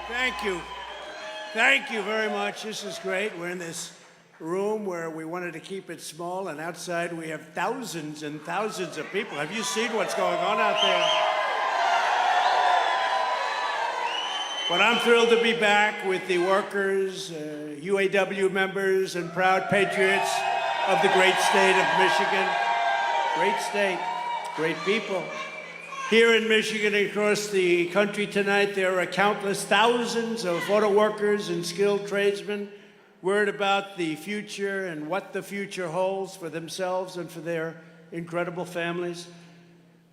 Thank you. Thank you very much. This is great. We're in this room where we wanted to keep it small, and outside we have thousands and thousands of people. Have you seen what's going on out there? But I'm thrilled to be back with the workers, UAW members, and proud patriots of the great state of Michigan. Great state, great people. Here in Michigan and across the country tonight, there are countless thousands of auto workers and skilled tradesmen worried about the future and what the future holds for themselves and for their incredible families.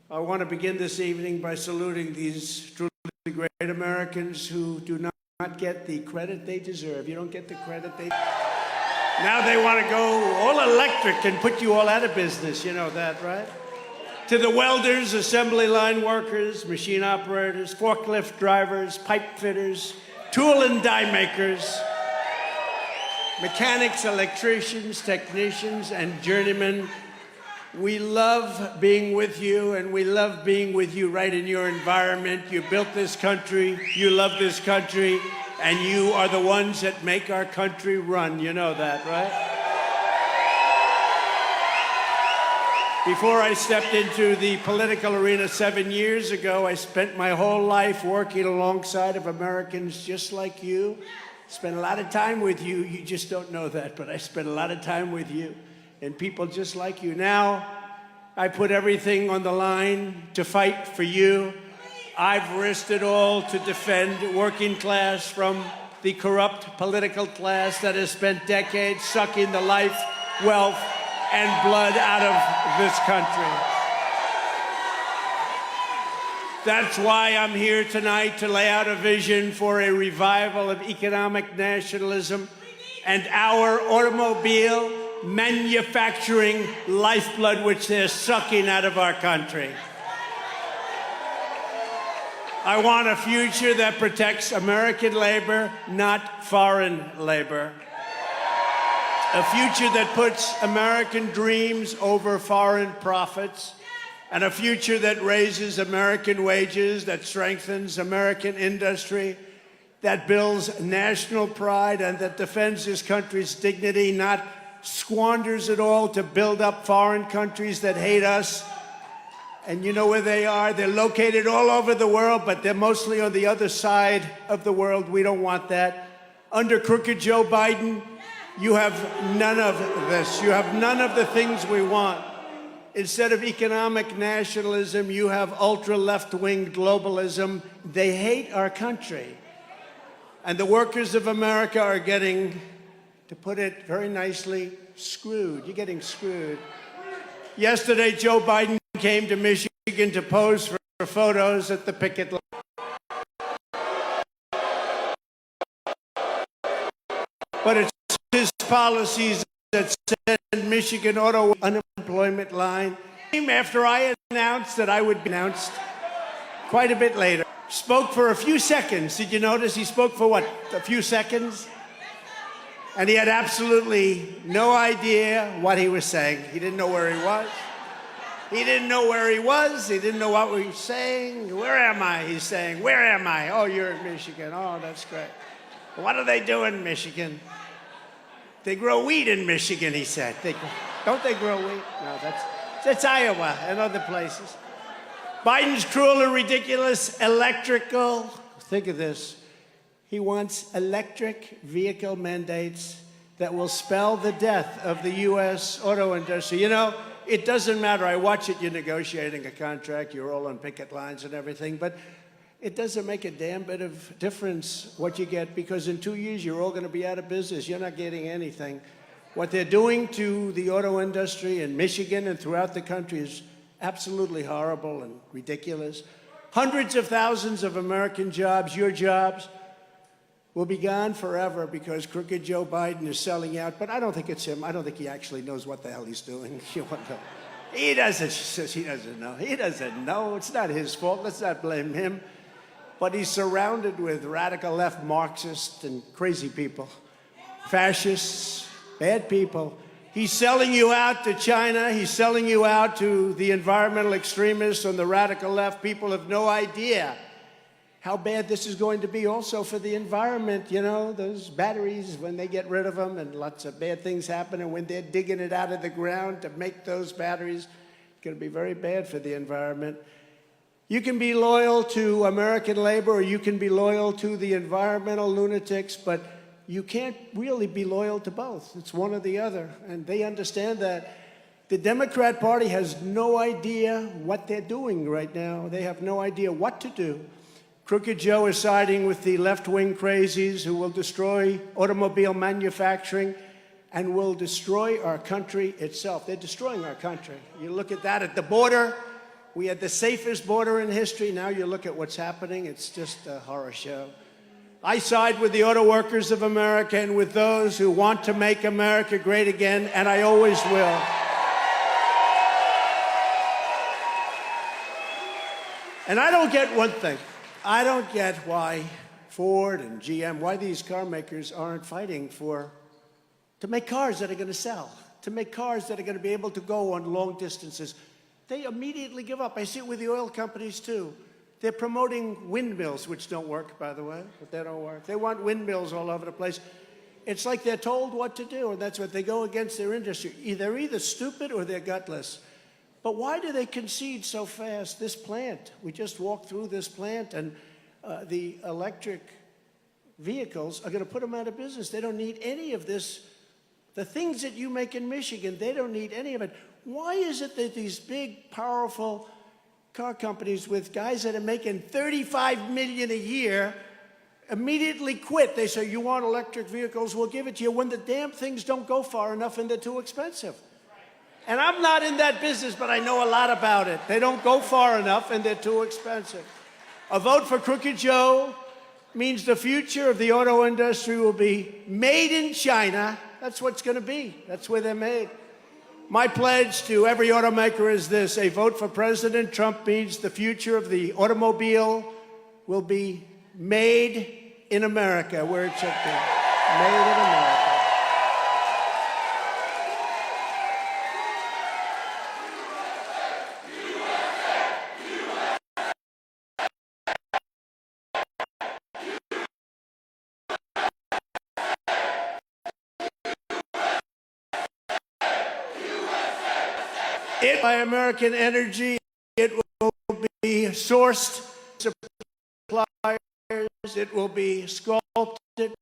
I want to begin this evening by saluting these truly great Americans who do not get the credit they deserve. You don't get the credit they... Now they want to go all electric and put you all out of business. You know that, right? To the welders, assembly line workers, machine operators, forklift drivers, pipe fitters, tool and die makers, mechanics, electricians, technicians, and journeymen, we love being with you, and we love being with you right in your environment. You built this country, you love this country, and you are the ones that make our country run. You know that, right? Before I stepped into the political arena 7 years ago, I spent my whole life working alongside of Americans just like you. Spent a lot of time with you. You just don't know that, but I spent a lot of time with you and people just like you. Now, I put everything on the line to fight for you. I've risked it all to defend working class from the corrupt political class that has spent decades sucking the life, wealth, and blood out of this country. That's why I'm here tonight to lay out a vision for a revival of economic nationalism and our automobile manufacturing lifeblood, which they're sucking out of our country. I want a future that protects American labor, not foreign labor. A future that puts American dreams over foreign profits, and a future that raises American wages, that strengthens American industry, that builds national pride, and that defends this country's dignity, not squanders it all to build up foreign countries that hate us. And you know where they are? They're located all over the world, but they're mostly on the other side of the world. We don't want that. Under crooked Joe Biden, you have none of this. You have none of the things we want. Instead of economic nationalism, you have ultra-left-wing globalism. They hate our country. And the workers of America are getting, to put it very nicely, screwed. You're getting screwed. Yesterday, Joe Biden came to Michigan to pose for photos at the picket line. But it's his policies that send Michigan auto unemployment line. After I announced that I would be announced quite a bit later, spoke for a few seconds. Did you notice he spoke for what, a few seconds? And he had absolutely no idea what he was saying. He didn't know where he was. He didn't know where he was. He didn't know what we were saying. Where am I? He's saying, where am I? Oh, you're in Michigan. Oh, that's great. What do they do in Michigan? They grow wheat in Michigan, he said. Don't they grow wheat? No, that's Iowa and other places. Biden's cruel and ridiculous electrical, think of this, he wants electric vehicle mandates that will spell the death of the U.S. auto industry. You know, it doesn't matter. I watch it, you're negotiating a contract, you're all on picket lines and everything, but it doesn't make a damn bit of difference what you get, because in 2 years, you're all going to be out of business. You're not getting anything. What they're doing to the auto industry in Michigan and throughout the country is absolutely horrible and ridiculous. Hundreds of thousands of American jobs, your jobs, will be gone forever because crooked Joe Biden is selling out. But I don't think it's him. I don't think he actually knows what the hell he's doing. He doesn't. She says he doesn't know. He doesn't know. It's not his fault. Let's not blame him. But he's surrounded with radical left Marxists and crazy people, fascists, bad people. He's selling you out to China. He's selling you out to the environmental extremists on the radical left. People have no idea how bad this is going to be also for the environment. You know, those batteries, when they get rid of them, and lots of bad things happen, and when they're digging it out of the ground to make those batteries, it's going to be very bad for the environment. You can be loyal to American labor, or you can be loyal to the environmental lunatics, but you can't really be loyal to both. It's one or the other, and they understand that. The Democrat Party has no idea what they're doing right now. They have no idea what to do. Crooked Joe is siding with the left-wing crazies who will destroy automobile manufacturing and will destroy our country itself. They're destroying our country. You look at that at the border. We had the safest border in history. Now you look at what's happening. It's just a horror show. I side with the auto workers of America and with those who want to make America great again, and I always will. And I don't get one thing. I don't get why Ford and GM, why these car makers aren't fighting to make cars that are going to sell, to make cars that are going to be able to go on long distances. They immediately give up. I see it with the oil companies, too. They're promoting windmills, which don't work, by the way, but they don't work. They want windmills all over the place. It's like they're told what to do, and that's what they go against their industry. They're either stupid or they're gutless. But why do they concede so fast? This plant, we just walked through this plant, and the electric vehicles are going to put them out of business. They don't need any of this. The things that you make in Michigan, they don't need any of it. Why is it that these big, powerful car companies with guys that are making $35 million a year immediately quit? They say, you want electric vehicles, we'll give it to you, when the damn things don't go far enough and they're too expensive. And I'm not in that business, but I know a lot about it. They don't go far enough, and they're too expensive. A vote for Crooked Joe means the future of the auto industry will be made in China. That's what's going to be. That's where they're made. My pledge to every automaker is this: a vote for President Trump means the future of the automobile will be made in America, where it should be. Made in America. By American energy, it will be sourced suppliers, it will be sculpted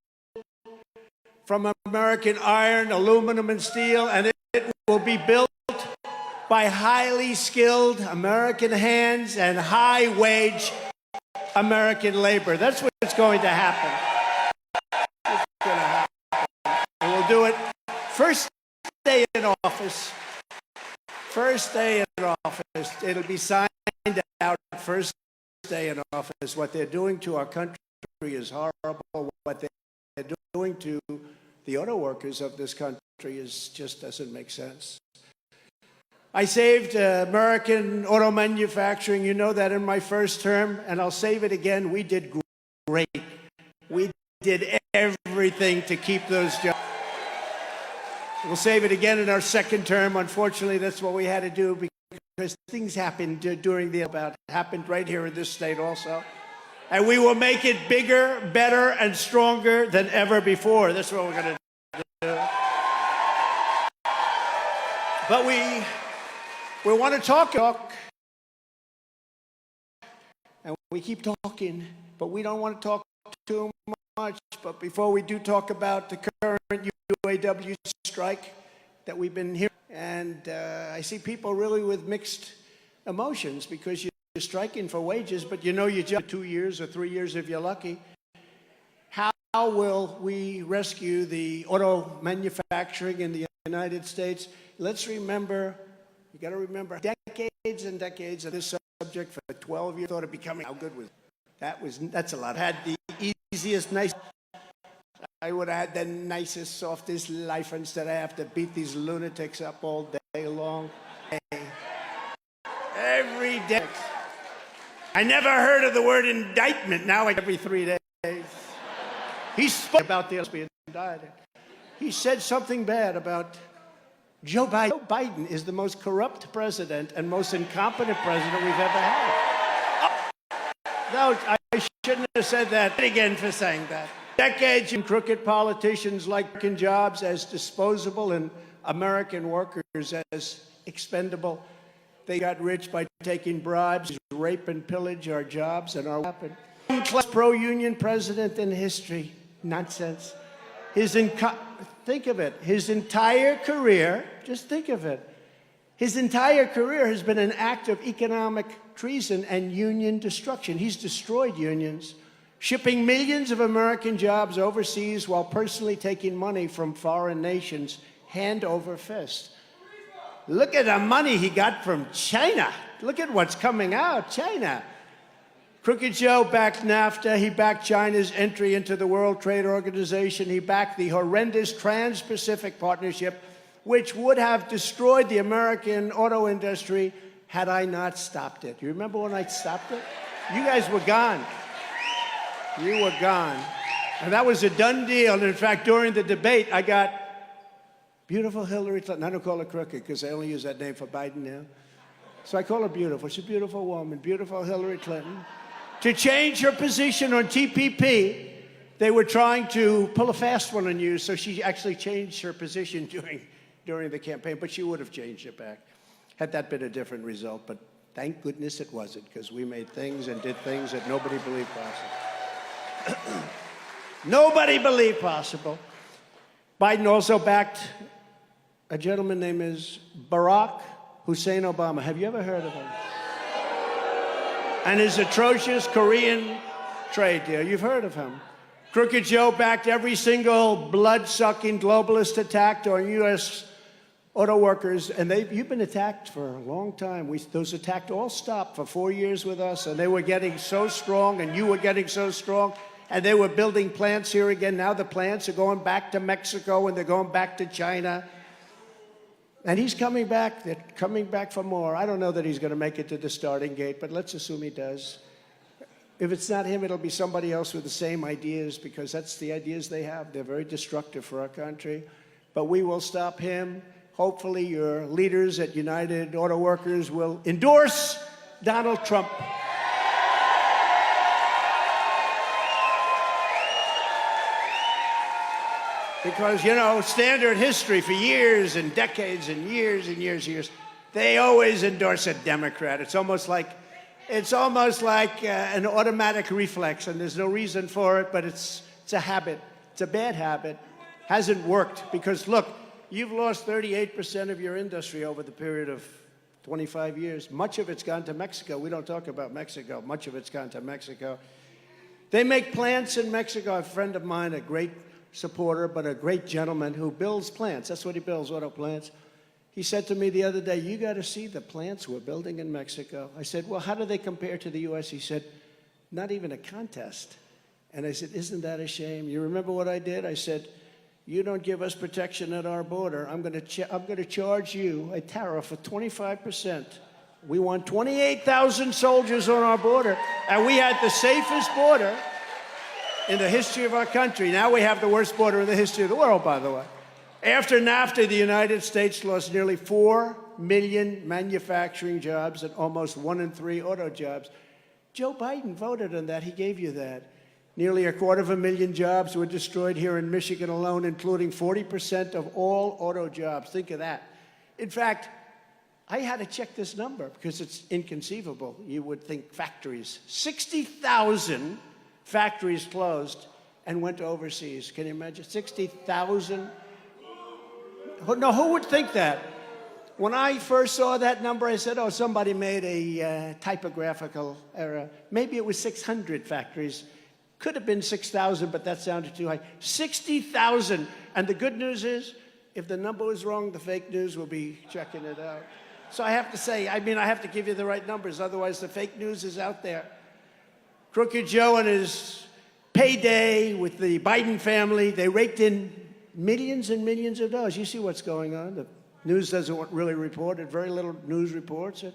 from American iron, aluminum, and steel, and it will be built by highly skilled American hands and high-wage American labor. That's what's going to happen. It's going to happen. And we'll do it first day in office. First day in office, it'll be signed out first day in office. What they're doing to our country is horrible. What they're doing to the auto workers of this country just doesn't make sense. I saved American auto manufacturing, you know that, in my first term, and I'll save it again. We did great. We did everything to keep those jobs. We'll save it again in our second term. Unfortunately, that's what we had to do because things happened during happened right here in this state also. And we will make it bigger, better, and stronger than ever before. That's what we're going to do. But we want to talk, and we keep talking, but we don't want to talk too much. But before we do talk about the current UAW strike that we've been hearing, and I see people really with mixed emotions because you're striking for wages, but you know you just 2 years or 3 years if you're lucky. How will we rescue the auto manufacturing in the United States? Let's remember, you got to remember, decades and decades of this subject for 12 years. Thought of becoming, how good was it? That's a lot. Had the easiest, nice. I would have had the nicest, softest life instead I have to beat these lunatics up all day long. Every day. I never heard of the word indictment. Now every 3 days. He spoke about the being indicted. He said something bad about Joe Biden. Joe Biden is the most corrupt president and most incompetent president we've ever had. No, I shouldn't have said that again for saying that. Decades in crooked politicians like jobs as disposable and American workers as expendable. They got rich by taking bribes, rape and pillage our jobs and our weapons. Pro-union president in history. Nonsense. Think of it. His entire career, just think of it. His entire career has been an act of economic treason and union destruction. He's destroyed unions, shipping millions of American jobs overseas while personally taking money from foreign nations hand over fist. Look at the money he got from China. Look at what's coming out, China. Crooked Joe backed NAFTA. He backed China's entry into the World Trade Organization. He backed the horrendous Trans-Pacific Partnership, which would have destroyed the American auto industry had I not stopped it. You remember when I stopped it? You guys were gone. You were gone. And that was a done deal. And in fact, during the debate, I got beautiful Hillary Clinton. I don't call her crooked because I only use that name for Biden now. So I call her beautiful. She's a beautiful woman, beautiful Hillary Clinton. To change her position on TPP, they were trying to pull a fast one on you, so she actually changed her position during the campaign, but she would have changed it back had that been a different result. But thank goodness it wasn't, because we made things and did things that nobody believed possible. Nobody believed possible. Biden also backed a gentleman named Barack Hussein Obama. Have you ever heard of him? And his atrocious Korean trade deal. You've heard of him. Crooked Joe backed every single blood-sucking globalist attack on U.S. auto workers, and you've been attacked for a long time. Those attacks all stopped for 4 years with us, and they were getting so strong, and you were getting so strong, and they were building plants here again. Now the plants are going back to Mexico, and they're going back to China. And he's coming back. They're coming back for more. I don't know that he's going to make it to the starting gate, but let's assume he does. If it's not him, it'll be somebody else with the same ideas, because that's the ideas they have. They're very destructive for our country. But we will stop him. Hopefully your leaders at United Auto Workers will endorse Donald Trump. Because, you know, standard history for years and decades and years and years and years, they always endorse a Democrat. It's almost like an automatic reflex, and there's no reason for it, but it's a habit. It's a bad habit. Hasn't worked because, look, you've lost 38% of your industry over the period of 25 years. Much of it's gone to Mexico. We don't talk about Mexico. Much of it's gone to Mexico. They make plants in Mexico. A friend of mine, a great supporter, but a great gentleman who builds plants. That's what he builds, auto plants. He said to me the other day, you got to see the plants we're building in Mexico. I said, well, how do they compare to the U.S.? He said, not even a contest. And I said, isn't that a shame? You remember what I did? I said, you don't give us protection at our border. I'm going to charge you a tariff of 25%. We want 28,000 soldiers on our border, and we had the safest border in the history of our country. Now we have the worst border in the history of the world, by the way. After NAFTA, the United States lost nearly 4 million manufacturing jobs and almost 1 in 3 auto jobs. Joe Biden voted on that. He gave you that. Nearly 250,000 jobs were destroyed here in Michigan alone, including 40% of all auto jobs. Think of that. In fact, I had to check this number because it's inconceivable. You would think factories. 60,000 factories closed and went overseas. Can you imagine? 60,000? No, who would think that? When I first saw that number, I said, oh, somebody made a typographical error. Maybe it was 600 factories. Could have been 6,000, but that sounded too high. 60,000. And the good news is, if the number was wrong, the fake news will be checking it out. So I have to say, I have to give you the right numbers, otherwise the fake news is out there. Crooked Joe and his payday with the Biden family, they raked in millions and millions of dollars. You see what's going on. The news doesn't really report it. Very little news reports it.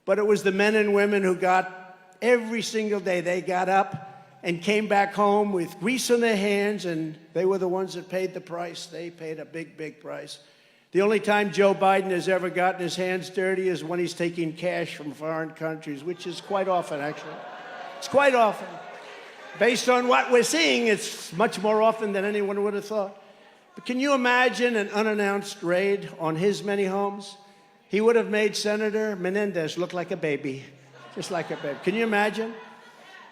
But it was the men and women who got, every single day, they got up and came back home with grease on their hands, and they were the ones that paid the price. They paid a big, big price. The only time Joe Biden has ever gotten his hands dirty is when he's taking cash from foreign countries, which is quite often, actually. It's quite often. Based on what we're seeing, it's much more often than anyone would have thought. But can you imagine an unannounced raid on his many homes? He would have made Senator Menendez look like a baby, just like a baby. Can you imagine?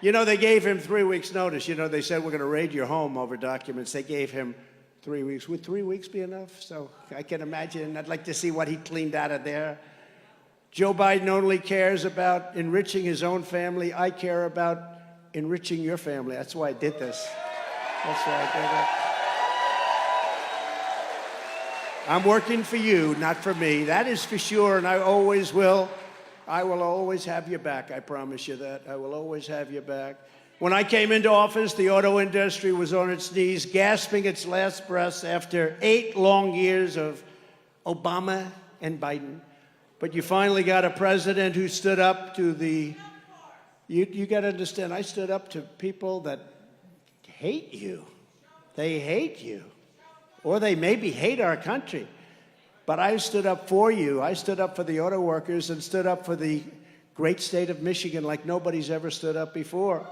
You know, they gave him 3 weeks' notice. You know, they said, we're going to raid your home over documents. They gave him 3 weeks. Would 3 weeks be enough? So I can imagine. I'd like to see what he cleaned out of there. Joe Biden only cares about enriching his own family. I care about enriching your family. That's why I did this. That's why I did it. I'm working for you, not for me. That is for sure, and I always will. I will always have your back. I promise you that. I will always have your back. When I came into office, the auto industry was on its knees, gasping its last breaths after 8 long years of Obama and Biden. But you finally got a president who stood up to the... You got to understand, I stood up to people that hate you. They hate you. Or they maybe hate our country. But I stood up for you. I stood up for the auto workers and stood up for the great state of Michigan like nobody's ever stood up before.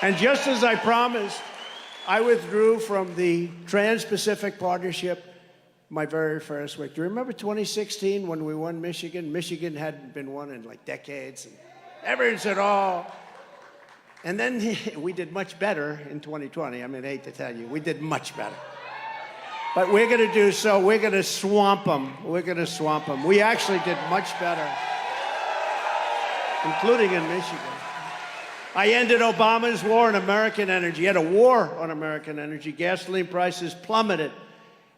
And just as I promised, I withdrew from the Trans-Pacific Partnership my very first week. Do you remember 2016 when we won Michigan? Michigan hadn't been won in like decades. And everyone said, oh. And then we did much better in 2020. I mean, I hate to tell you, we did much better. But we're going to do so. We're going to swamp them. We're going to swamp them. We actually did much better, including in Michigan. I ended Obama's war on American energy. He had a war on American energy. Gasoline prices plummeted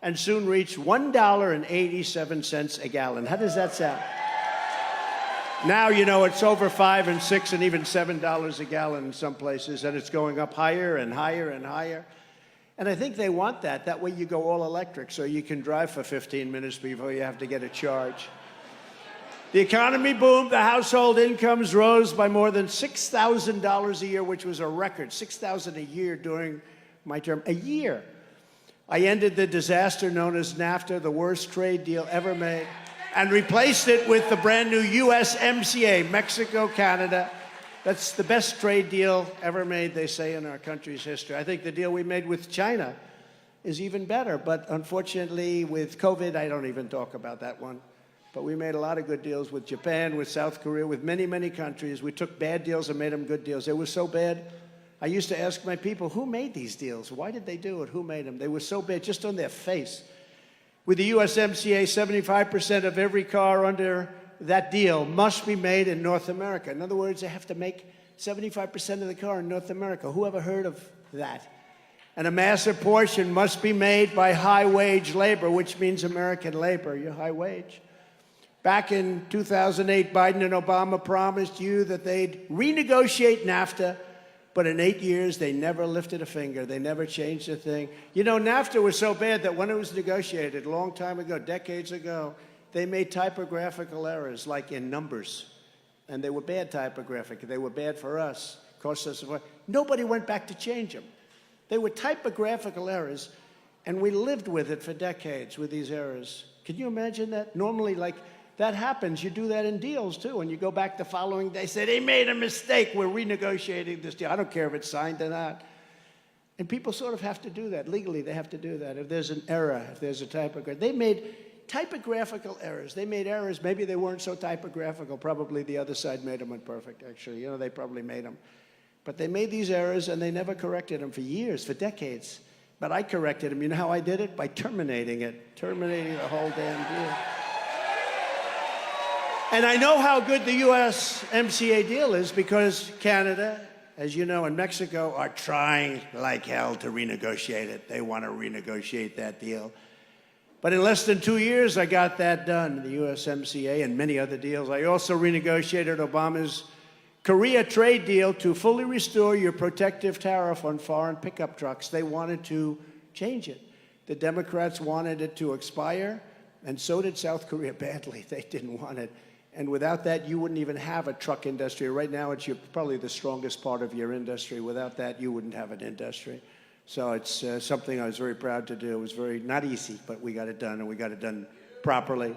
and soon reached $1.87 a gallon. How does that sound? Now, you know, it's over $5 and $6 and even $7 a gallon in some places, and it's going up higher and higher and higher. And I think they want that. That way you go all electric, so you can drive for 15 minutes before you have to get a charge. The economy boomed. The household incomes rose by more than $6,000 a year, which was a record. $6,000 a year during my term. A year. I ended the disaster known as NAFTA, the worst trade deal ever made, and replaced it with the brand new USMCA, Mexico, Canada. That's the best trade deal ever made, they say, in our country's history. I think the deal we made with China is even better, but unfortunately with COVID, I don't even talk about that one. But we made a lot of good deals with Japan, with South Korea, with many, many countries. We took bad deals and made them good deals. They were so bad, I used to ask my people, who made these deals? Why did they do it? Who made them? They were so bad, just on their face. With the USMCA, 75% of every car under that deal must be made in North America. In other words, they have to make 75% of the car in North America. Who ever heard of that? And a massive portion must be made by high-wage labor, which means American labor. You're high wage. Back in 2008, Biden and Obama promised you that they'd renegotiate NAFTA, but in 8 years, they never lifted a finger. They never changed a thing. You know, NAFTA was so bad that when it was negotiated a long time ago, decades ago, they made typographical errors, like in numbers. And they were bad typographic. They were bad for us. Cost us. Nobody went back to change them. They were typographical errors, and we lived with it for decades, with these errors. Can you imagine that? Normally, like, that happens. You do that in deals, too. And you go back the following day, say, they made a mistake. We're renegotiating this deal. I don't care if it's signed or not. And people sort of have to do that. Legally, they have to do that. If there's an error, if there's a typography. They made typographical errors. They made errors. Maybe they weren't so typographical. Probably the other side made them imperfect, actually. You know, they probably made them. But they made these errors, and they never corrected them for years, for decades. But I corrected them. You know how I did it? By terminating it. Terminating the whole damn deal. And I know how good the USMCA deal is because Canada, as you know, and Mexico are trying like hell to renegotiate it. They want to renegotiate that deal. But in less than 2 years, I got that done, the USMCA and many other deals. I also renegotiated Obama's Korea trade deal to fully restore your protective tariff on foreign pickup trucks. They wanted to change it. The Democrats wanted it to expire, and so did South Korea badly. They didn't want it. And without that, you wouldn't even have a truck industry. Right now, it's probably the strongest part of your industry. Without that, you wouldn't have an industry. So it's something I was very proud to do. It was very, not easy, but we got it done, and we got it done properly.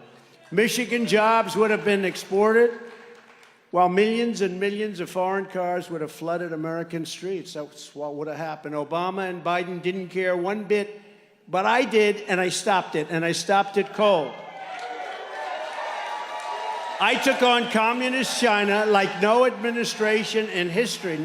Michigan jobs would have been exported. while millions and millions of foreign cars would have flooded American streets. That's what would have happened. Obama and Biden didn't care one bit, but I did, and I stopped it, and I stopped it cold. I took on communist China like no administration in history,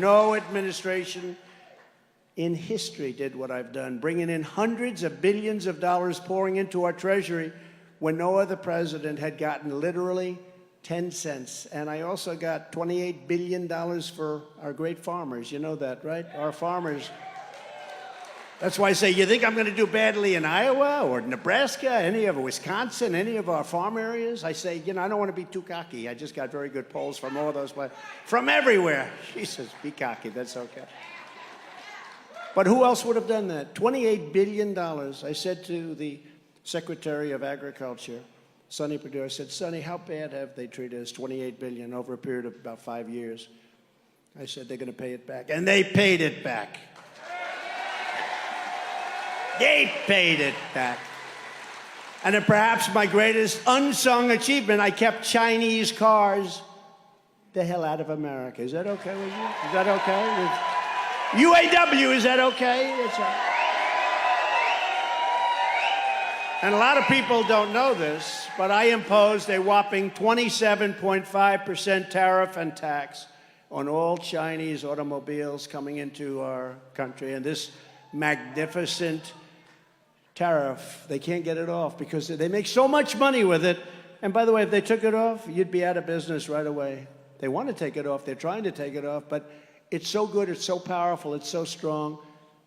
did what I've done, bringing in hundreds of billions of dollars pouring into our treasury when no other president had gotten literally 10 cents. And I also got $28 billion for our great farmers. You know that, right? Our farmers. That's why I say, you think I'm going to do badly in Iowa or Nebraska, any of Wisconsin, any of our farm areas? I say, you know, I don't want to be too cocky. I just got very good polls from all those places, from everywhere. She says, be cocky, that's okay. But who else would have done that? $28 billion. I said to the Secretary of Agriculture, Sonny Perdue, I said, Sonny, how bad have they treated us? $28 billion over a period of about 5 years. I said, they're going to pay it back. And they paid it back. They paid it back. And then perhaps my greatest unsung achievement, I kept Chinese cars the hell out of America. Is that okay with you? Is that okay? UAW, is that okay? And a lot of people don't know this, but I imposed a whopping 27.5% tariff and tax on all Chinese automobiles coming into our country. And this magnificent tariff, they can't get it off because they make so much money with it. And by the way, if they took it off, you'd be out of business right away. They want to take it off. They're trying to take it off, but it's so good, it's so powerful, it's so strong,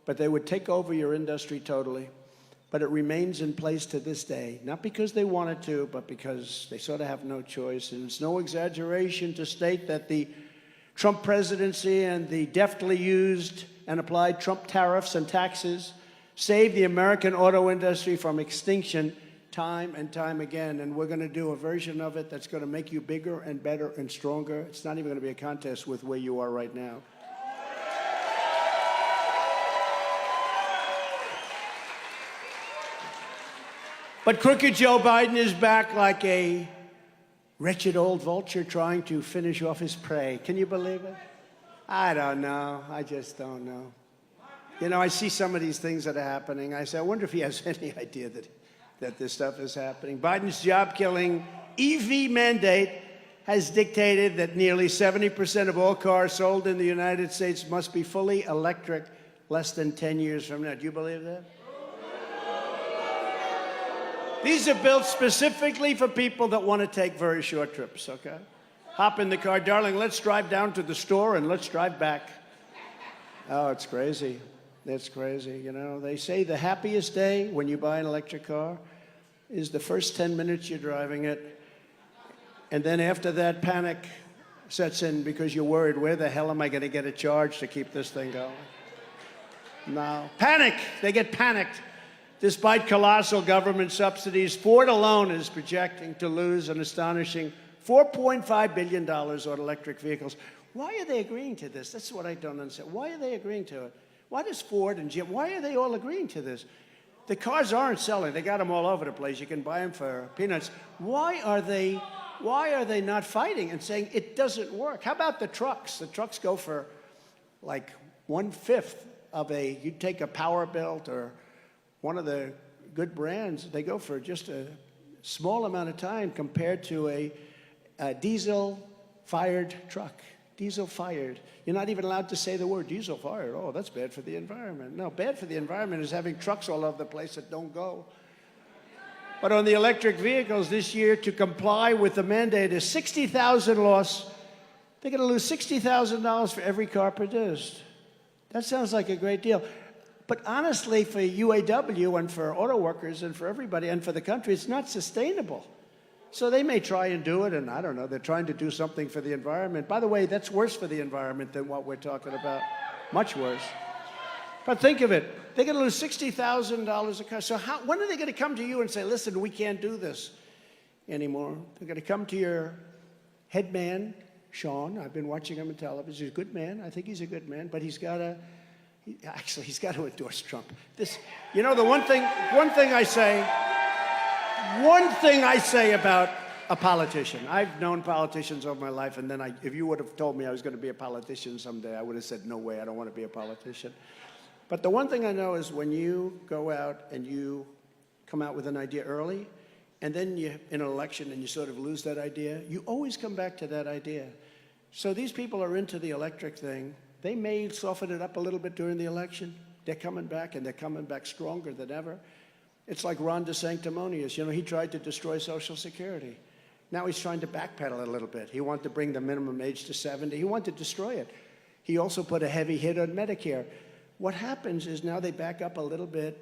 but they would take over your industry totally. But it remains in place to this day, not because they wanted to, but because they sort of have no choice. And it's no exaggeration to state that the Trump presidency and the deftly used and applied Trump tariffs and taxes saved the American auto industry from extinction time and time again. And we're going to do a version of it that's going to make you bigger and better and stronger. It's not even going to be a contest with where you are right now. But crooked Joe Biden is back like a wretched old vulture trying to finish off his prey. Can you believe it? I don't know. I just don't know. You know, I see some of these things that are happening. I say, I wonder if he has any idea that this stuff is happening. Biden's job-killing EV mandate has dictated that nearly 70% of all cars sold in the United States must be fully electric less than 10 years from now. Do you believe that? These are built specifically for people that want to take very short trips, okay? Hop in the car, darling, let's drive down to the store and let's drive back. Oh, it's crazy. It's crazy, you know. They say the happiest day when you buy an electric car is the first 10 minutes you're driving it. And then after that, panic sets in because you're worried, where the hell am I going to get a charge to keep this thing going? No. Panic! They get panicked. Despite colossal government subsidies, Ford alone is projecting to lose an astonishing $4.5 billion on electric vehicles. Why are they agreeing to this? That's what I don't understand. Why are they agreeing to it? Why does Ford and GM, why are they all agreeing to this? The cars aren't selling. They got them all over the place. You can buy them for peanuts. Why are they not fighting and saying it doesn't work? How about the trucks? The trucks go for like 1/5 of you take a Powerbilt or one of the good brands, they go for just a small amount of time compared to a diesel-fired truck. Diesel-fired. You're not even allowed to say the word diesel-fired. Oh, that's bad for the environment. No, bad for the environment is having trucks all over the place that don't go. But on the electric vehicles this year, to comply with the mandate is 60,000 loss. They're going to lose $60,000 for every car produced. That sounds like a great deal. But honestly, for UAW and for auto workers and for everybody and for the country, it's not sustainable. So they may try and do it, and I don't know, they're trying to do something for the environment. By the way, that's worse for the environment than what we're talking about. Much worse. But think of it. They're going to lose $60,000 a car. So when are they going to come to you and say, listen, we can't do this anymore? They're going to come to your head man, Sean. I've been watching him on television. He's a good man. I think he's a good man. But he's got to... Actually, he's got to endorse Trump. You know, the one thing I say about a politician. I've known politicians all my life, and then if you would have told me I was going to be a politician someday, I would have said, no way, I don't want to be a politician. But the one thing I know is when you go out and you come out with an idea early, and then you in an election and you sort of lose that idea, you always come back to that idea. So these people are into the electric thing. They may soften it up a little bit during the election. They're coming back, and they're coming back stronger than ever. It's like Ron DeSanctimonious. You know, he tried to destroy Social Security. Now he's trying to backpedal it a little bit. He wanted to bring the minimum age to 70. He wanted to destroy it. He also put a heavy hit on Medicare. What happens is now they back up a little bit,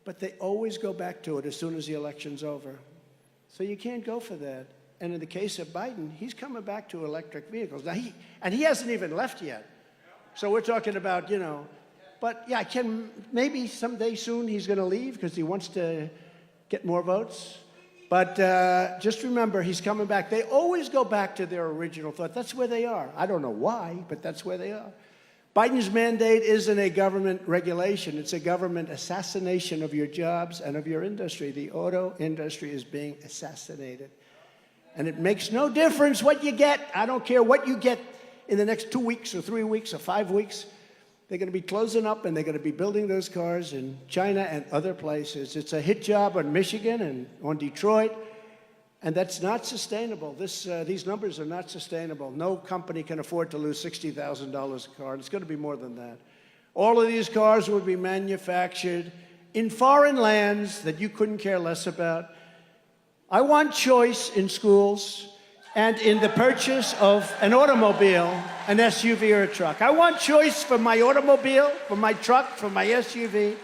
but they always go back to it as soon as the election's over. So you can't go for that. And in the case of Biden, he's coming back to electric vehicles. Now he hasn't even left yet. So we're talking about, you know, but yeah, maybe someday soon he's going to leave because he wants to get more votes. But just remember, he's coming back. They always go back to their original thought. That's where they are. I don't know why, but that's where they are. Biden's mandate isn't a government regulation. It's a government assassination of your jobs and of your industry. The auto industry is being assassinated. And it makes no difference what you get. I don't care what you get in the next 2 weeks or 3 weeks or 5 weeks. They're going to be closing up, and they're going to be building those cars in China and other places. It's a hit job on Michigan and on Detroit, and that's not sustainable. These numbers are not sustainable. No company can afford to lose $60,000 a car, and it's going to be more than that. All of these cars will be manufactured in foreign lands that you couldn't care less about. I want choice in schools and in the purchase of an automobile, an SUV or a truck. I want choice for my automobile, for my truck, for my SUV.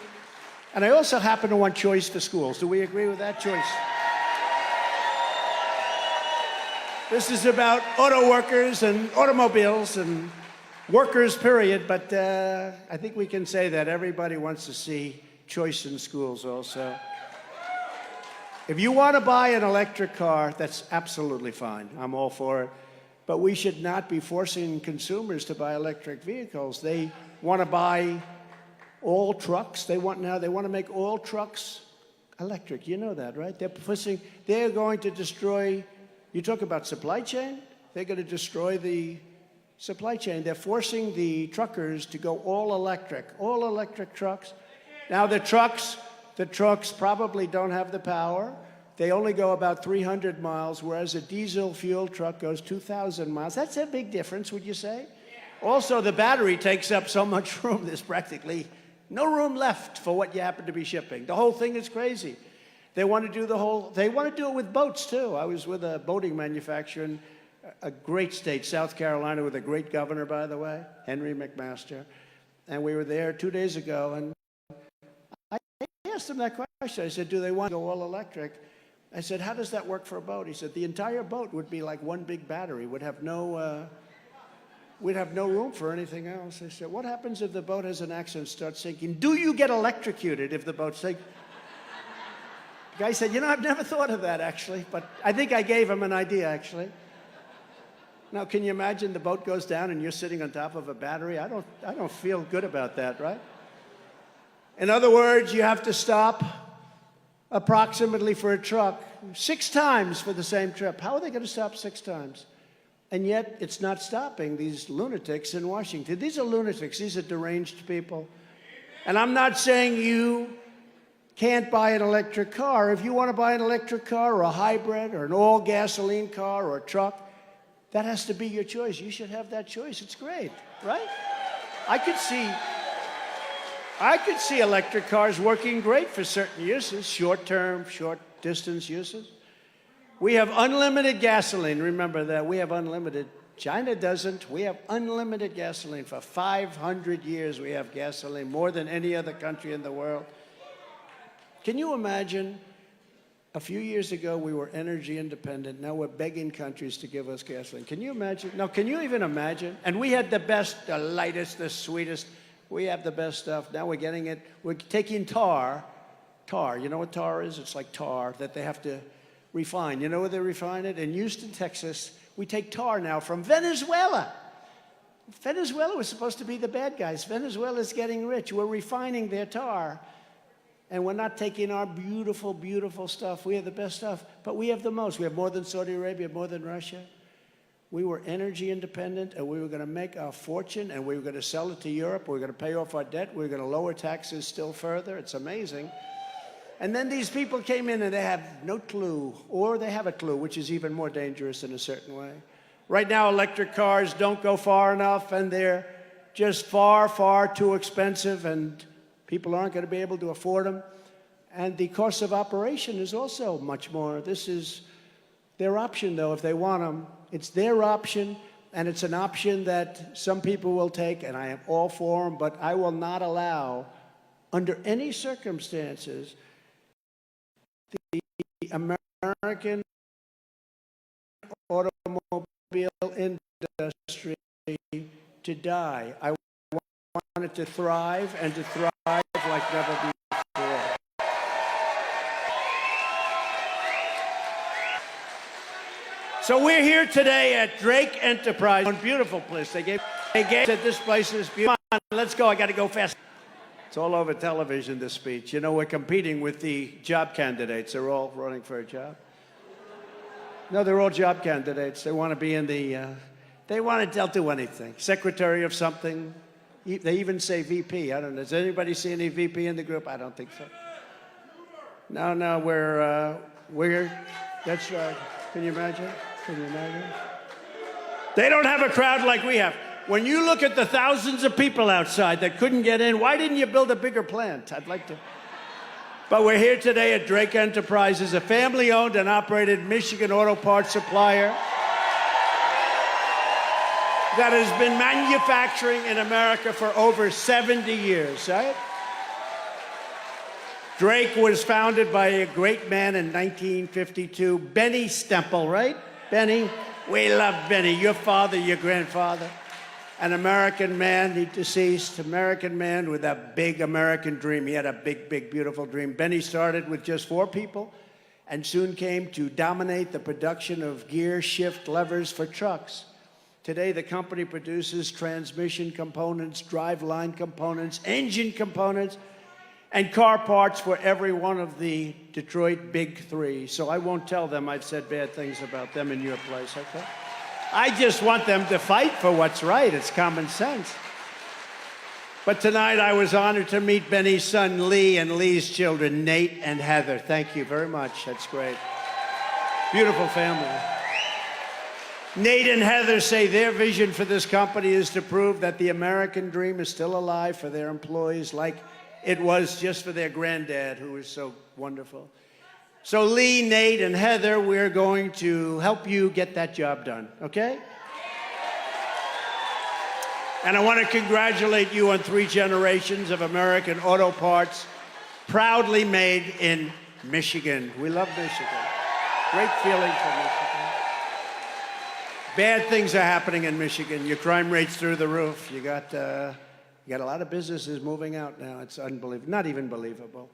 And I also happen to want choice for schools. Do we agree with that choice? This is about auto workers and automobiles and workers, period. But I think we can say that everybody wants to see choice in schools also. If you want to buy an electric car, that's absolutely fine. I'm all for it. But we should not be forcing consumers to buy electric vehicles. They want to buy all trucks. They want to make all trucks electric. You know that, right? They're going to destroy, you talk about supply chain? They're going to destroy the supply chain. They're forcing the truckers to go all electric trucks. Now the trucks probably don't have the power. They only go about 300 miles, whereas a diesel fuel truck goes 2,000 miles. That's a big difference, would you say? Yeah. Also, the battery takes up so much room, there's practically no room left for what you happen to be shipping. The whole thing is crazy. They want to do it with boats, too. I was with a boating manufacturer in a great state, South Carolina, with a great governor, by the way, Henry McMaster. And we were there 2 days ago, and I asked him that question. I said, do they want to go all electric? I said, how does that work for a boat? He said, the entire boat would be like one big battery. We'd have no room for anything else. I said, what happens if the boat has an accident and starts sinking? Do you get electrocuted if the boat sinks? The guy said, you know, I've never thought of that, actually. But I think I gave him an idea, actually. Now, can you imagine the boat goes down and you're sitting on top of a battery? I don't feel good about that, right? In other words, you have to stop approximately for a truck 6 times for the same trip. How are they going to stop 6 times? And yet, it's not stopping these lunatics in Washington. These are lunatics. These are deranged people. And I'm not saying you can't buy an electric car. If you want to buy an electric car or a hybrid or an all-gasoline car or a truck, that has to be your choice. You should have that choice. It's great, right? I could see electric cars working great for certain uses, short-term, short-distance uses. We have unlimited gasoline. Remember that. We have unlimited. China doesn't. We have unlimited gasoline. For 500 years, we have gasoline, more than any other country in the world. Can you imagine? A few years ago, we were energy independent. Now we're begging countries to give us gasoline. Can you imagine? No, can you even imagine? And we had the best, the lightest, the sweetest. We have the best stuff. Now we're getting it. We're taking tar. Tar, you know what tar is? It's like tar that they have to refine. You know where they refine it? In Houston, Texas, we take tar now from Venezuela. Venezuela was supposed to be the bad guys. Venezuela's getting rich. We're refining their tar. And we're not taking our beautiful, beautiful stuff. We have the best stuff, but we have the most. We have more than Saudi Arabia, more than Russia. We were energy independent, and we were going to make our fortune, and we were going to sell it to Europe. We were going to pay off our debt. We were going to lower taxes still further. It's amazing. And then these people came in, and they have no clue, or they have a clue, which is even more dangerous in a certain way. Right now, electric cars don't go far enough, and they're just far, far too expensive, and people aren't going to be able to afford them. And the cost of operation is also much more. This is their option, though, if they want them. It's their option, and it's an option that some people will take, and I am all for them, but I will not allow, under any circumstances, the American automobile industry to die. I want it to thrive, and to thrive like never before. So we're here today at Drake Enterprise. One beautiful place. They said this place is beautiful. Come on, let's go. I got to go fast. It's all over television, this speech. You know, we're competing with the job candidates. They're all running for a job. No, they're all job candidates. They want to be in the, they'll do anything. Secretary of something. They even say VP. I don't know. Does anybody see any VP in the group? I don't think so. No, we're, that's right. Can you imagine? Can you imagine? They don't have a crowd like we have. When you look at the thousands of people outside that couldn't get in, why didn't you build a bigger plant? I'd like to. But we're here today at Drake Enterprises, a family-owned and operated Michigan auto parts supplier that has been manufacturing in America for over 70 years, right? Drake was founded by a great man in 1952, Benny Stemple, right? Benny, we love Benny, your father, your grandfather. An American man, he deceased, American man with a big American dream. He had a big, big, beautiful dream. Benny started with just 4 people and soon came to dominate the production of gear shift levers for trucks. Today, the company produces transmission components, driveline components, engine components, and car parts for every one of the Detroit Big Three. So I won't tell them I've said bad things about them in your place, okay? I just want them to fight for what's right. It's common sense. But tonight I was honored to meet Benny's son, Lee, and Lee's children, Nate and Heather. Thank you very much. That's great. Beautiful family. Nate and Heather say their vision for this company is to prove that the American dream is still alive for their employees, like it was just for their granddad, who was so wonderful. So Lee, Nate, and Heather, we're going to help you get that job done, okay? And I want to congratulate you on 3 generations of American auto parts, proudly made in Michigan. We love Michigan. Great feeling for Michigan. Bad things are happening in Michigan. Your crime rate's through the roof. You got a lot of businesses moving out now. It's unbelievable, not even believable.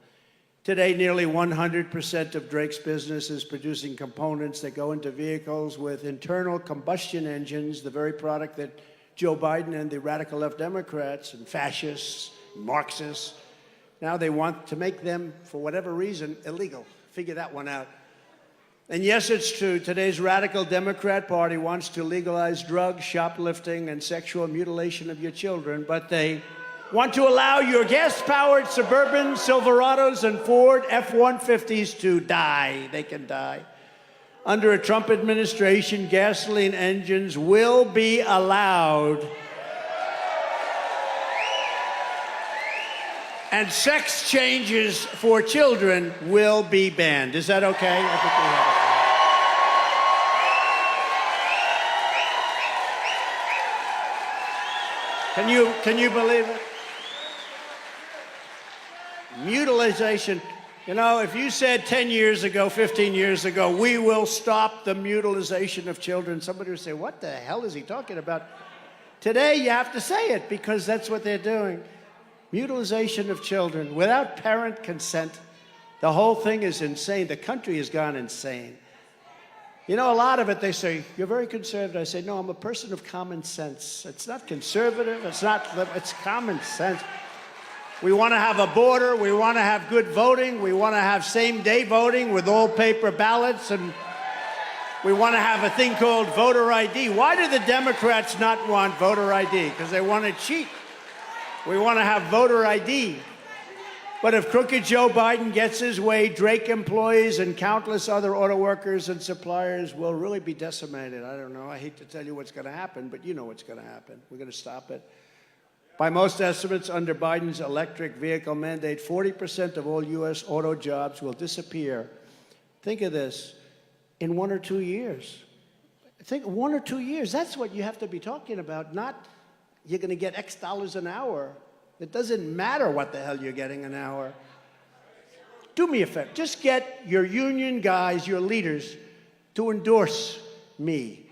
Today, nearly 100% of Drake's business is producing components that go into vehicles with internal combustion engines, the very product that Joe Biden and the radical left Democrats and fascists, Marxists, now they want to make them, for whatever reason, illegal. Figure that one out. And yes, it's true. Today's radical Democrat Party wants to legalize drugs, shoplifting, and sexual mutilation of your children, but they want to allow your gas-powered Suburban, Silverados, and Ford F-150s to die. They can die. Under a Trump administration, gasoline engines will be allowed. And sex changes for children will be banned. Is that okay? I think we have it. Can you believe it? Mutilization. You know, if you said 10 years ago, 15 years ago, we will stop the mutilization of children, somebody would say, what the hell is he talking about? Today, you have to say it because that's what they're doing. Mutilization of children without parent consent. The whole thing is insane. The country has gone insane. You know, a lot of it, they say, you're very conservative. I say, no, I'm a person of common sense. It's not conservative. It's common sense. We want to have a border. We want to have good voting. We want to have same-day voting with all paper ballots. And we want to have a thing called voter ID. Why do the Democrats not want voter ID? Because they want to cheat. We want to have voter ID. But if crooked Joe Biden gets his way, Drake employees and countless other auto workers and suppliers will really be decimated. I don't know. I hate to tell you what's going to happen, but you know what's going to happen. We're going to stop it. By most estimates, under Biden's electric vehicle mandate, 40% of all U.S. auto jobs will disappear. Think of this, in 1 or 2 years. Think 1 or 2 years. That's what you have to be talking about, not you're going to get X dollars an hour. It doesn't matter what the hell you're getting an hour. Do me a favor. Just get your union guys, your leaders, to endorse me.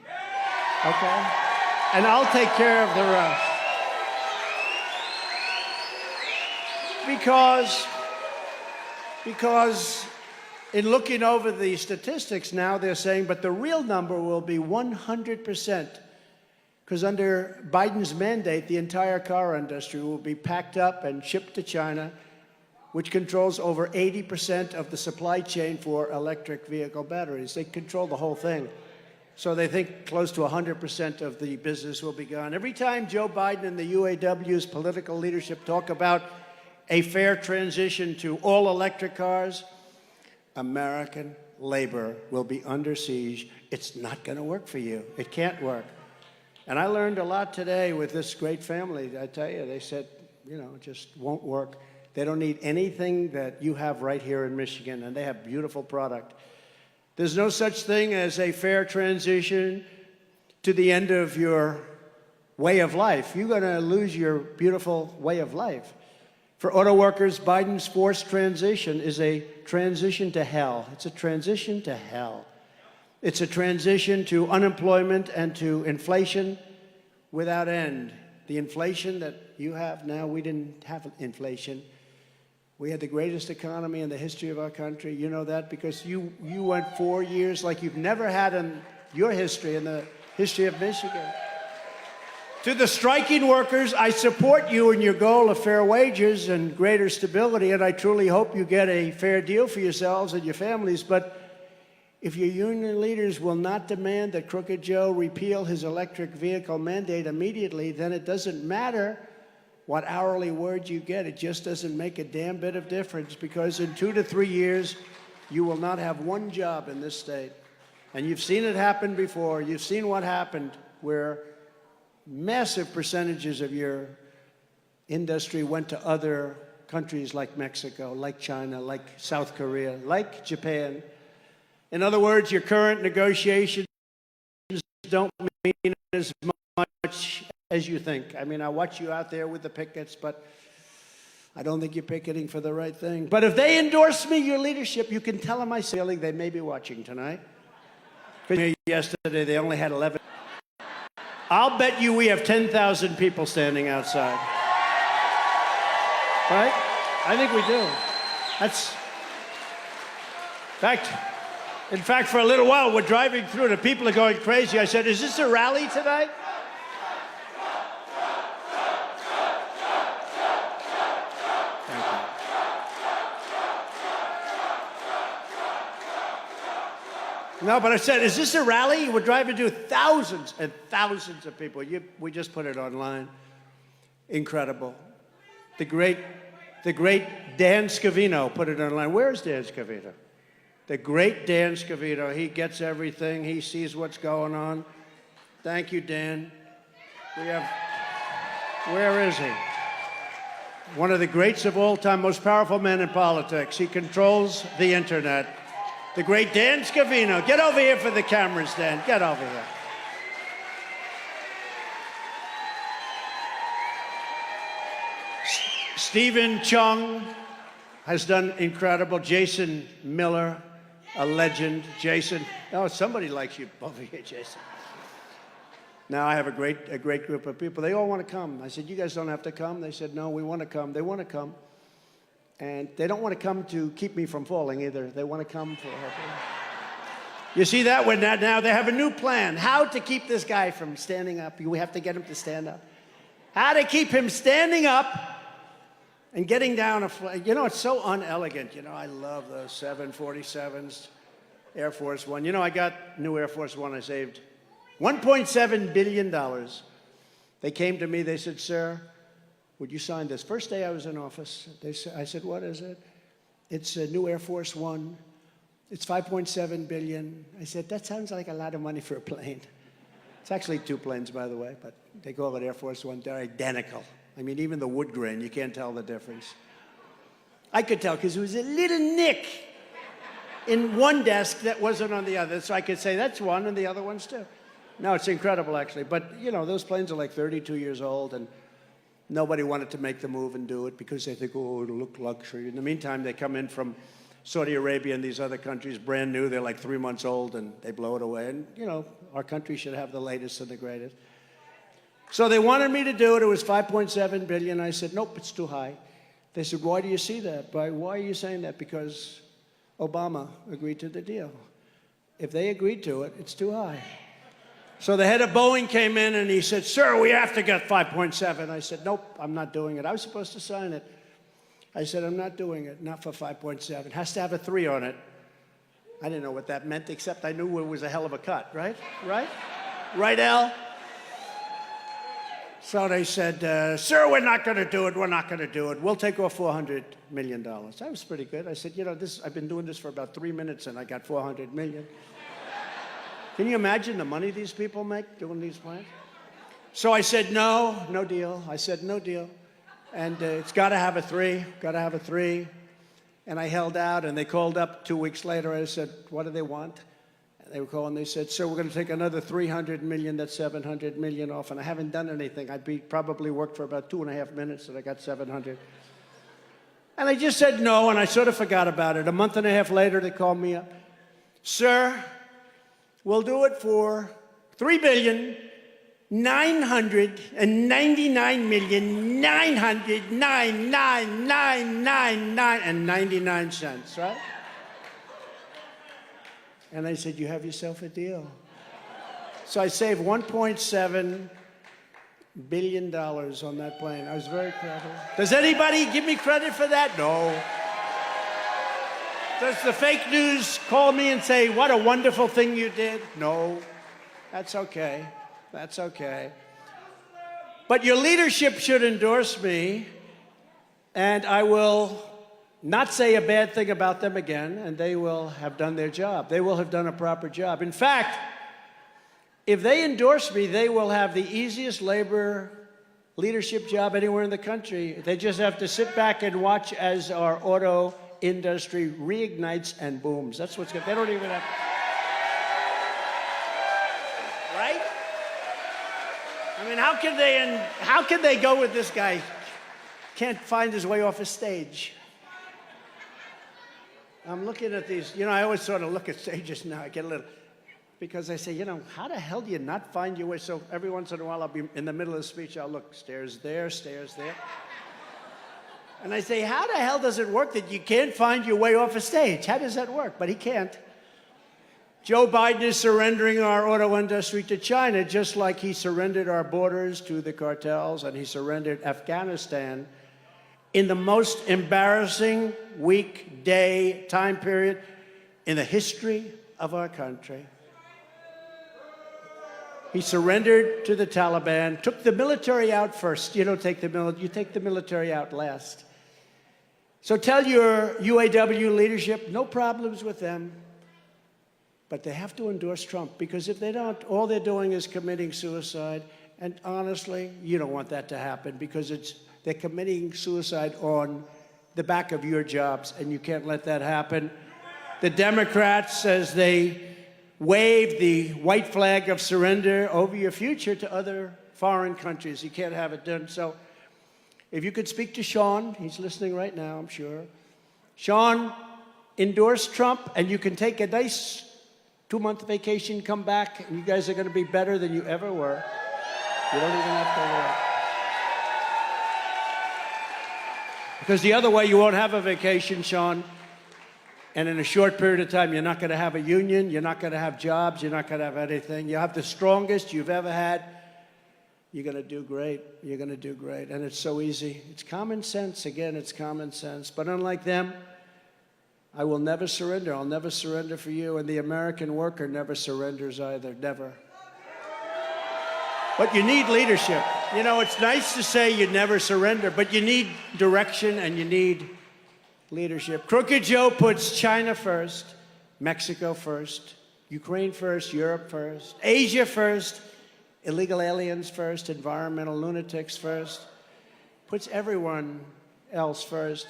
Okay? And I'll take care of the rest. Because in looking over the statistics now, they're saying, but the real number will be 100%. Because under Biden's mandate, the entire car industry will be packed up and shipped to China, which controls over 80% of the supply chain for electric vehicle batteries. They control the whole thing. So they think close to 100% of the business will be gone. Every time Joe Biden and the UAW's political leadership talk about a fair transition to all electric cars, American labor will be under siege. It's not going to work for you. It can't work. And I learned a lot today with this great family. I tell you, they said, you know, it just won't work. They don't need anything that you have right here in Michigan, and they have beautiful product. There's no such thing as a fair transition to the end of your way of life. You're going to lose your beautiful way of life. For auto workers, Biden's forced transition is a transition to hell. It's a transition to hell. It's a transition to unemployment and to inflation without end. The inflation that you have now, we didn't have inflation. We had the greatest economy in the history of our country. You know that because you went 4 years like you've never had in your history, in the history of Michigan. To the striking workers, I support you in your goal of fair wages and greater stability, and I truly hope you get a fair deal for yourselves and your families. But if your union leaders will not demand that Crooked Joe repeal his electric vehicle mandate immediately, then it doesn't matter what hourly wage you get. It just doesn't make a damn bit of difference, because in 2 to 3 years, you will not have one job in this state. And you've seen it happen before. You've seen what happened where massive percentages of your industry went to other countries like Mexico, like China, like South Korea, like Japan. In other words, your current negotiations don't mean as much as you think. I mean, I watch you out there with the pickets, but I don't think you're picketing for the right thing. But if they endorse me, your leadership, you can tell them I say they may be watching tonight. Yesterday, they only had 11. I'll bet you we have 10,000 people standing outside. Right? I think we do. That's... In fact, for a little while, we're driving through and the people are going crazy. I said, is this a rally tonight? Thank you. No, but I said, is this a rally? We're driving through thousands and thousands of people. We just put it online. Incredible. The great Dan Scavino put it online. Where's Dan Scavino? The great Dan Scavino. He gets everything. He sees what's going on. Thank you, Dan. Where is he? One of the greats of all time, most powerful men in politics. He controls the internet. The great Dan Scavino. Get over here for the cameras, Dan. Get over here. Stephen Chung has done incredible. Jason Miller, a legend. Jason, oh, somebody likes you over here, Jason. Now I have a great group of people. They all want to come. I said, you guys don't have to come. They said, no, we want to come. They want to come. And they don't want to come to keep me from falling either. They want to come for helping. You see that? Now they have a new plan. How to keep this guy from standing up. We have to get him to stand up. How to keep him standing up And getting down a flight, you know, it's so unelegant. You know, I love those 747s, Air Force One. You know, I got new Air Force One. I saved $1.7 billion. They came to me, they said, sir, would you sign this? First day I was in office, I said, what is it? It's a new Air Force One. It's $5.7 billion. I said, that sounds like a lot of money for a plane. It's actually 2 planes, by the way, but they call it Air Force One. They're identical. I mean, even the wood grain, you can't tell the difference. I could tell because there was a little nick in one desk that wasn't on the other. So I could say, that's one, and the other one's too. No, it's incredible, actually. But, you know, those planes are like 32 years old, and nobody wanted to make the move and do it because they think, oh, it'll look luxury. In the meantime, they come in from Saudi Arabia and these other countries, brand new. They're like 3 months old, and they blow it away. And, you know, our country should have the latest and the greatest. So they wanted me to do it. It was $5.7 billion. I said, nope, it's too high. They said, why do you see that? Why are you saying that? Because Obama agreed to the deal. If they agreed to it, it's too high. So the head of Boeing came in and he said, sir, we have to get 5.7. I said, nope, I'm not doing it. I was supposed to sign it. I said, I'm not doing it, not for 5.7. It has to have a 3 on it. I didn't know what that meant, except I knew it was a hell of a cut, right? Right? Right, Al? So they said, sir, we're not going to do it. We're not going to do it. We'll take off $400 million. That was pretty good. I said, you know, I've been doing this for about 3 minutes, and I got $400 million. Can you imagine the money these people make doing these plans? So I said, no, no deal. I said, no deal. And it's got to have a 3, got to have a 3. And I held out, and they called up 2 weeks later. I said, what do they want? And they were calling, they said, sir, we're going to take another $300 million, that's $700 million off. And I haven't done anything. Probably worked for about 2.5 minutes, and I got 700. And I just said no, and I sort of forgot about it. A month and a half later, they called me up. Sir, we'll do it for $3,999,999,999.99, right? And I said, you have yourself a deal. So I saved $1.7 billion on that plane. I was very proud of it. Does anybody give me credit for that? No. Does the fake news call me and say, what a wonderful thing you did? No. That's okay. That's okay. But your leadership should endorse me, and I will not say a bad thing about them again, and they will have done their job. They will have done a proper job. In fact, if they endorse me, they will have the easiest labor leadership job anywhere in the country. They just have to sit back and watch as our auto industry reignites and booms. That's what's good. They don't even have... Right? I mean, how can they go with this guy? Can't find his way off a stage. I'm looking at these, you know, I always sort of look at stages now. I get a little, because I say, you know, how the hell do you not find your way? So every once in a while, I'll be in the middle of the speech, I'll look, stairs there, stairs there. And I say, how the hell does it work that you can't find your way off a stage? How does that work? But he can't. Joe Biden is surrendering our auto industry to China, just like he surrendered our borders to the cartels, and he surrendered Afghanistan in the most embarrassing weekday time period in the history of our country. He surrendered to the Taliban, took the military out first. You don't take the military, you take the military out last. So tell your UAW leadership, no problems with them, but they have to endorse Trump, because if they don't, all they're doing is committing suicide. And honestly, you don't want that to happen, because they're committing suicide on the back of your jobs, and you can't let that happen. The Democrats, as they wave the white flag of surrender over your future to other foreign countries, you can't have it done. So if you could speak to Sean, he's listening right now, I'm sure. Sean, endorse Trump, and you can take a nice 2-month vacation, come back, and you guys are going to be better than you ever were. You don't even have to work. Because the other way, you won't have a vacation, Sean, and in a short period of time, you're not going to have a union, you're not going to have jobs, you're not going to have anything. You have the strongest you've ever had You're going to do great. You're going to do great. And it's so easy. It's common sense. Again, it's common sense. But unlike them, I will never surrender. I'll never surrender for you. And the American worker never surrenders either. Never. But you need leadership. You know, it's nice to say you never surrender, but you need direction and you need leadership. Crooked Joe puts China first, Mexico first, Ukraine first, Europe first, Asia first, illegal aliens first, environmental lunatics first, puts everyone else first.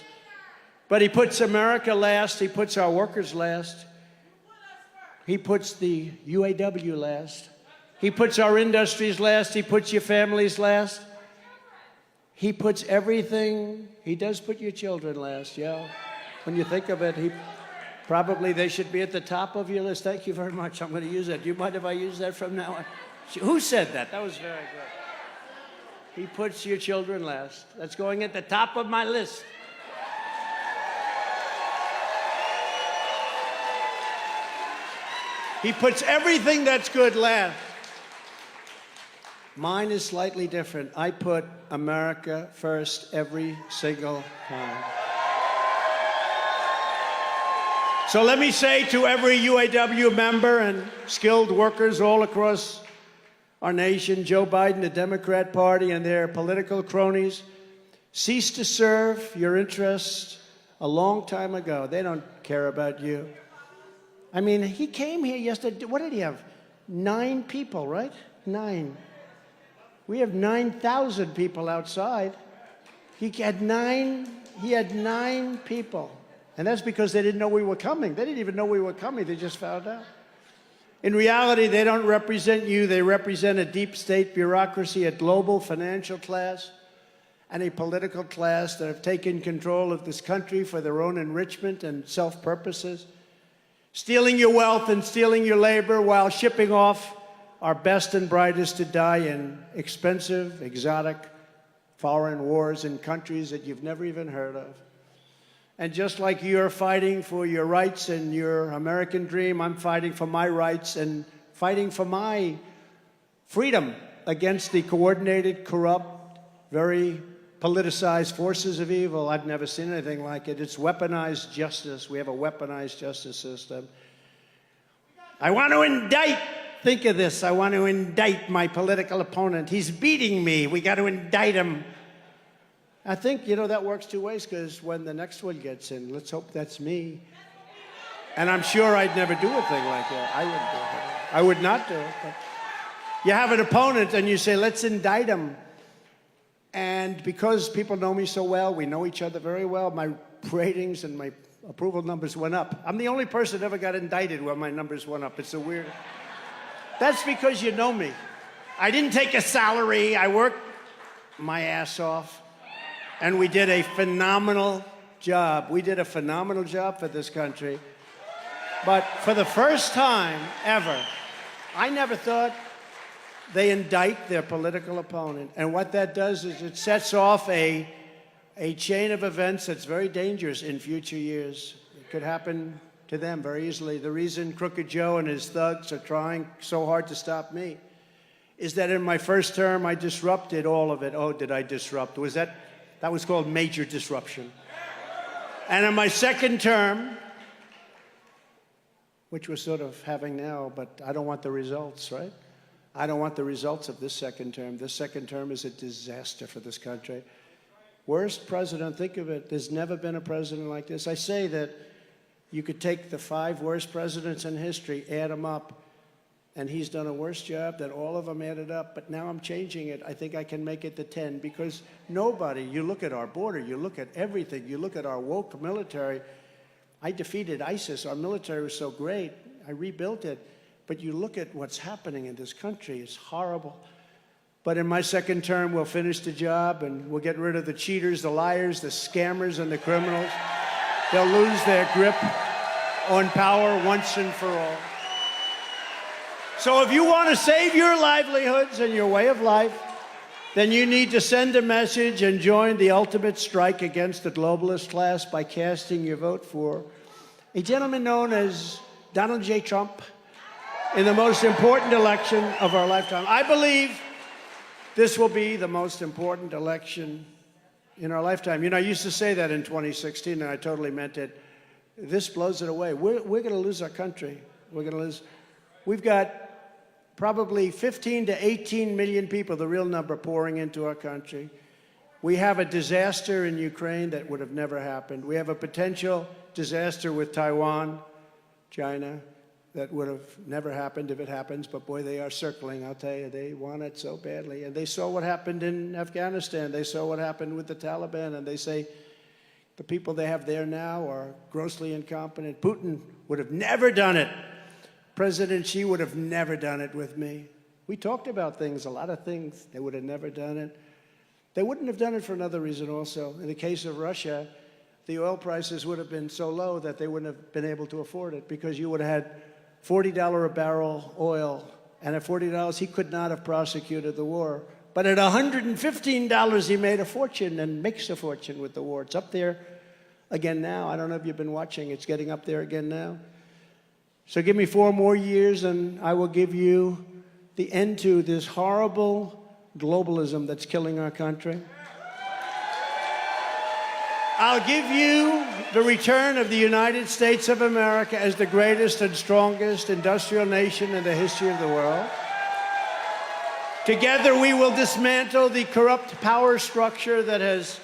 But he puts America last, he puts our workers last, he puts the UAW last, he puts our industries last, he puts your families last, he puts everything, he does put your children last, yeah. When you think of it, probably they should be at the top of your list. Thank you very much, I'm going to use that. Do you mind if I use that from now on? Who said that? That was very good. He puts your children last. That's going at the top of my list. He puts everything that's good last. Mine is slightly different. I put America first every single time. So let me say to every UAW member and skilled workers all across our nation, Joe Biden, the Democrat Party, and their political cronies, cease to serve your interests a long time ago. They don't care about you. I mean, he came here yesterday. What did he have? 9 people, right? 9. We have 9,000 people outside. He had 9 people. And that's because they didn't know we were coming. They didn't even know we were coming. They just found out. In reality, they don't represent you. They represent a deep state bureaucracy, a global financial class, and a political class that have taken control of this country for their own enrichment and self-purposes, stealing your wealth and stealing your labor while shipping off our best and brightest to die in expensive, exotic, foreign wars in countries that you've never even heard of. And just like you're fighting for your rights and your American dream, I'm fighting for my rights and fighting for my freedom against the coordinated, corrupt, very politicized forces of evil. I've never seen anything like it. It's weaponized justice. We have a weaponized justice system. I want to indict, think of this, I want to indict my political opponent. He's beating me. We got to indict him. I think, you know, that works 2 ways, because when the next one gets in, let's hope that's me. And I'm sure I'd never do a thing like that. I wouldn't do it. I would not do it. But you have an opponent and you say, let's indict him. And because people know me so well, we know each other very well, my ratings and my approval numbers went up. I'm the only person that ever got indicted where my numbers went up. It's a weird... That's because you know me. I didn't take a salary. I worked my ass off. And we did a phenomenal job. We did a phenomenal job for this country. But for the first time ever, I never thought they indict their political opponent. And what that does is it sets off a chain of events that's very dangerous in future years. It could happen to them very easily. The reason Crooked Joe and his thugs are trying so hard to stop me is that in my first term, I disrupted all of it. Oh, did I disrupt? That was called major disruption. And in my second term, which we're sort of having now, but I don't want the results, right? I don't want the results of this second term. This second term is a disaster for this country. Worst president, think of it, there's never been a president like this. I say that you could take the 5 worst presidents in history, add them up, and he's done a worse job than all of them added up. But now I'm changing it. I think I can make it to 10, because nobody, you look at our border, you look at everything, you look at our woke military. I defeated ISIS. Our military was so great. I rebuilt it. But you look at what's happening in this country, it's horrible. But in my second term, we'll finish the job and we'll get rid of the cheaters, the liars, the scammers, and the criminals. They'll lose their grip on power once and for all. So if you want to save your livelihoods and your way of life, then you need to send a message and join the ultimate strike against the globalist class by casting your vote for a gentleman known as Donald J. Trump in the most important election of our lifetime. I believe This will be the most important election in our lifetime. You know, I used to say that in 2016, and I totally meant it. This blows it away. We're going to lose our country. We're going to lose. We've got probably 15 to 18 million people, the real number, pouring into our country. We have a disaster in Ukraine that would have never happened. We have a potential disaster with Taiwan, China, that would have never happened if it happens, but boy, they are circling, I'll tell you. They want it so badly. And they saw what happened in Afghanistan. They saw what happened with the Taliban, and they say the people they have there now are grossly incompetent. Putin would have never done it. President Xi would have never done it with me. We talked about things, a lot of things. They would have never done it. They wouldn't have done it for another reason also. In the case of Russia, the oil prices would have been so low that they wouldn't have been able to afford it, because you would have had $40 a barrel oil, and at $40 he could not have prosecuted the war. But at $115 he made a fortune and makes a fortune with the war. It's up there again now. I don't know if you've been watching. It's getting up there again now. So give me 4 more years and I will give you the end to this horrible globalism that's killing our country. I'll give you the return of the United States of America as the greatest and strongest industrial nation in the history of the world. Together we will dismantle the corrupt power structure that has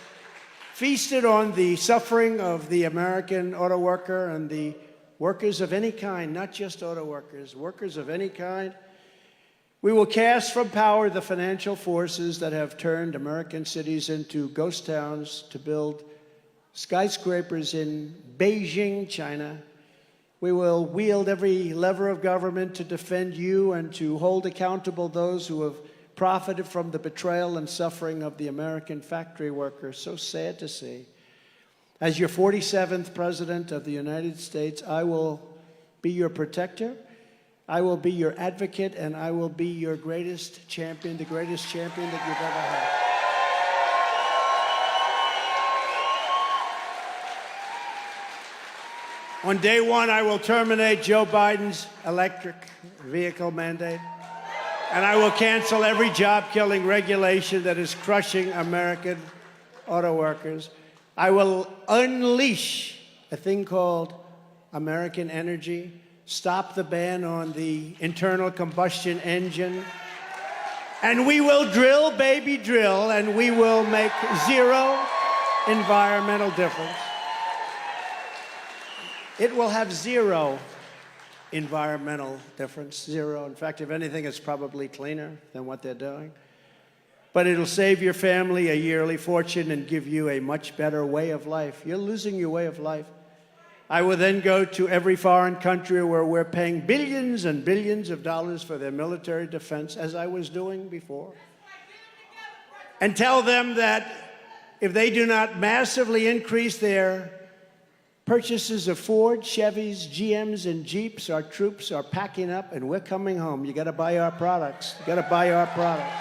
feasted on the suffering of the American auto worker and the workers of any kind, not just auto workers, workers of any kind. We will cast from power the financial forces that have turned American cities into ghost towns to build skyscrapers in Beijing, China. We will wield every lever of government to defend you and to hold accountable those who have profited from the betrayal and suffering of the American factory workers. So sad to see. As your 47th President of the United States, I will be your protector, I will be your advocate, and I will be your greatest champion, the greatest champion that you've ever had. On day one, I will terminate Joe Biden's electric vehicle mandate, and I will cancel every job-killing regulation that is crushing American auto workers. I will unleash a thing called American energy, stop the ban on the internal combustion engine, and we will drill, baby, drill, and we will make zero environmental difference. It will have zero environmental difference, zero. In fact, if anything, it's probably cleaner than what they're doing. But it'll save your family a yearly fortune and give you a much better way of life. You're losing your way of life. I will then go to every foreign country where we're paying billions and billions of dollars for their military defense, as I was doing before, and tell them that if they do not massively increase their purchases of Ford, Chevys, GMs, and Jeeps, our troops are packing up and we're coming home. You got to buy our products. You got to buy our products.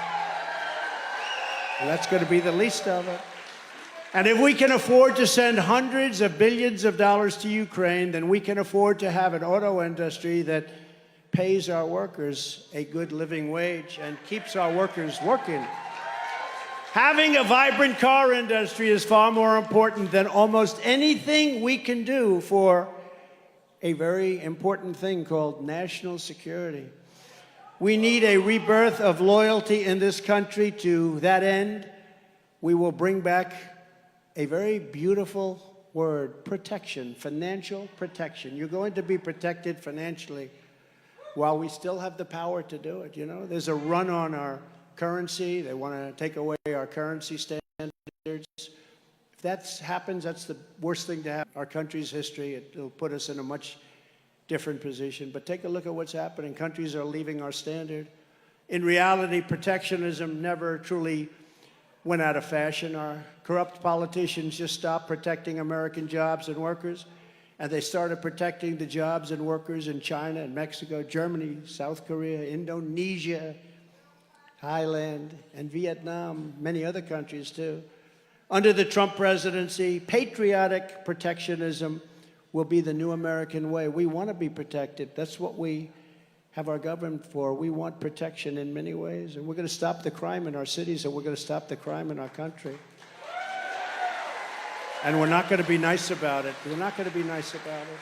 And that's going to be the least of it. And if we can afford to send hundreds of billions of dollars to Ukraine, then we can afford to have an auto industry that pays our workers a good living wage and keeps our workers working. Having a vibrant car industry is far more important than almost anything we can do for a very important thing called national security. We need a rebirth of loyalty in this country. To that end, we will bring back a very beautiful word, protection, financial protection. You're going to be protected financially while we still have the power to do it. You know, there's a run on our currency. They want to take away our currency standards. If that happens, that's the worst thing to happen in our country's history. It'll put us in a much different position. But take a look at what's happening. Countries are leaving our standard. In reality, protectionism never truly went out of fashion. Our corrupt politicians just stopped protecting American jobs and workers, and they started protecting the jobs and workers in China and Mexico, Germany, South Korea, Indonesia, Thailand, and Vietnam, many other countries too. Under the Trump presidency, patriotic protectionism will be the new American way. We want to be protected. That's what we have our government for. We want protection in many ways, and we're going to stop the crime in our cities, and we're going to stop the crime in our country. And we're not going to be nice about it. We're not going to be nice about it.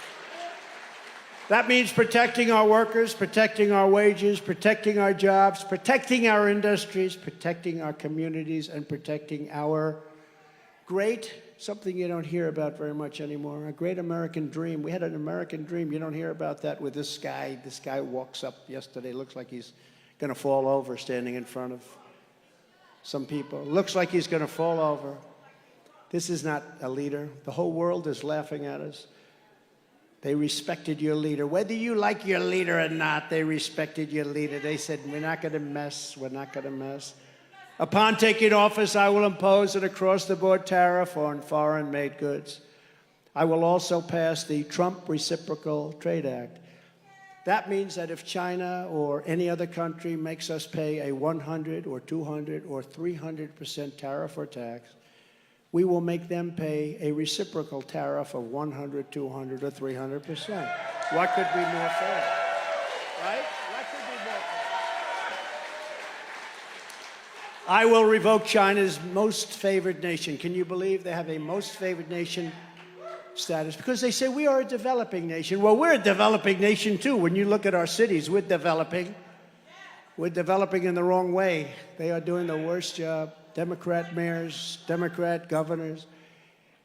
That means protecting our workers, protecting our wages, protecting our jobs, protecting our industries, protecting our communities, and protecting our great, something you don't hear about very much anymore, a great American dream. We had an American dream. You don't hear about that with this guy. This guy walks up yesterday, looks like he's going to fall over standing in front of some people. Looks like he's going to fall over. This is not a leader. The whole world is laughing at us. They respected your leader. Whether you like your leader or not, they respected your leader. They said, we're not going to mess. We're not going to mess. Upon taking office, I will impose an across-the-board tariff on foreign-made goods. I will also pass the Trump Reciprocal Trade Act. That means that if China or any other country makes us pay a 100 or 200 or 300% tariff or tax, we will make them pay a reciprocal tariff of 100, 200, or 300%. What could be more fair? Right? What could be more fair? I will revoke China's most favored nation. Can you believe they have a most favored nation status? Because they say we are a developing nation. Well, we're a developing nation, too. When you look at our cities, we're developing. We're developing in the wrong way. They are doing the worst job. Democrat mayors, Democrat governors,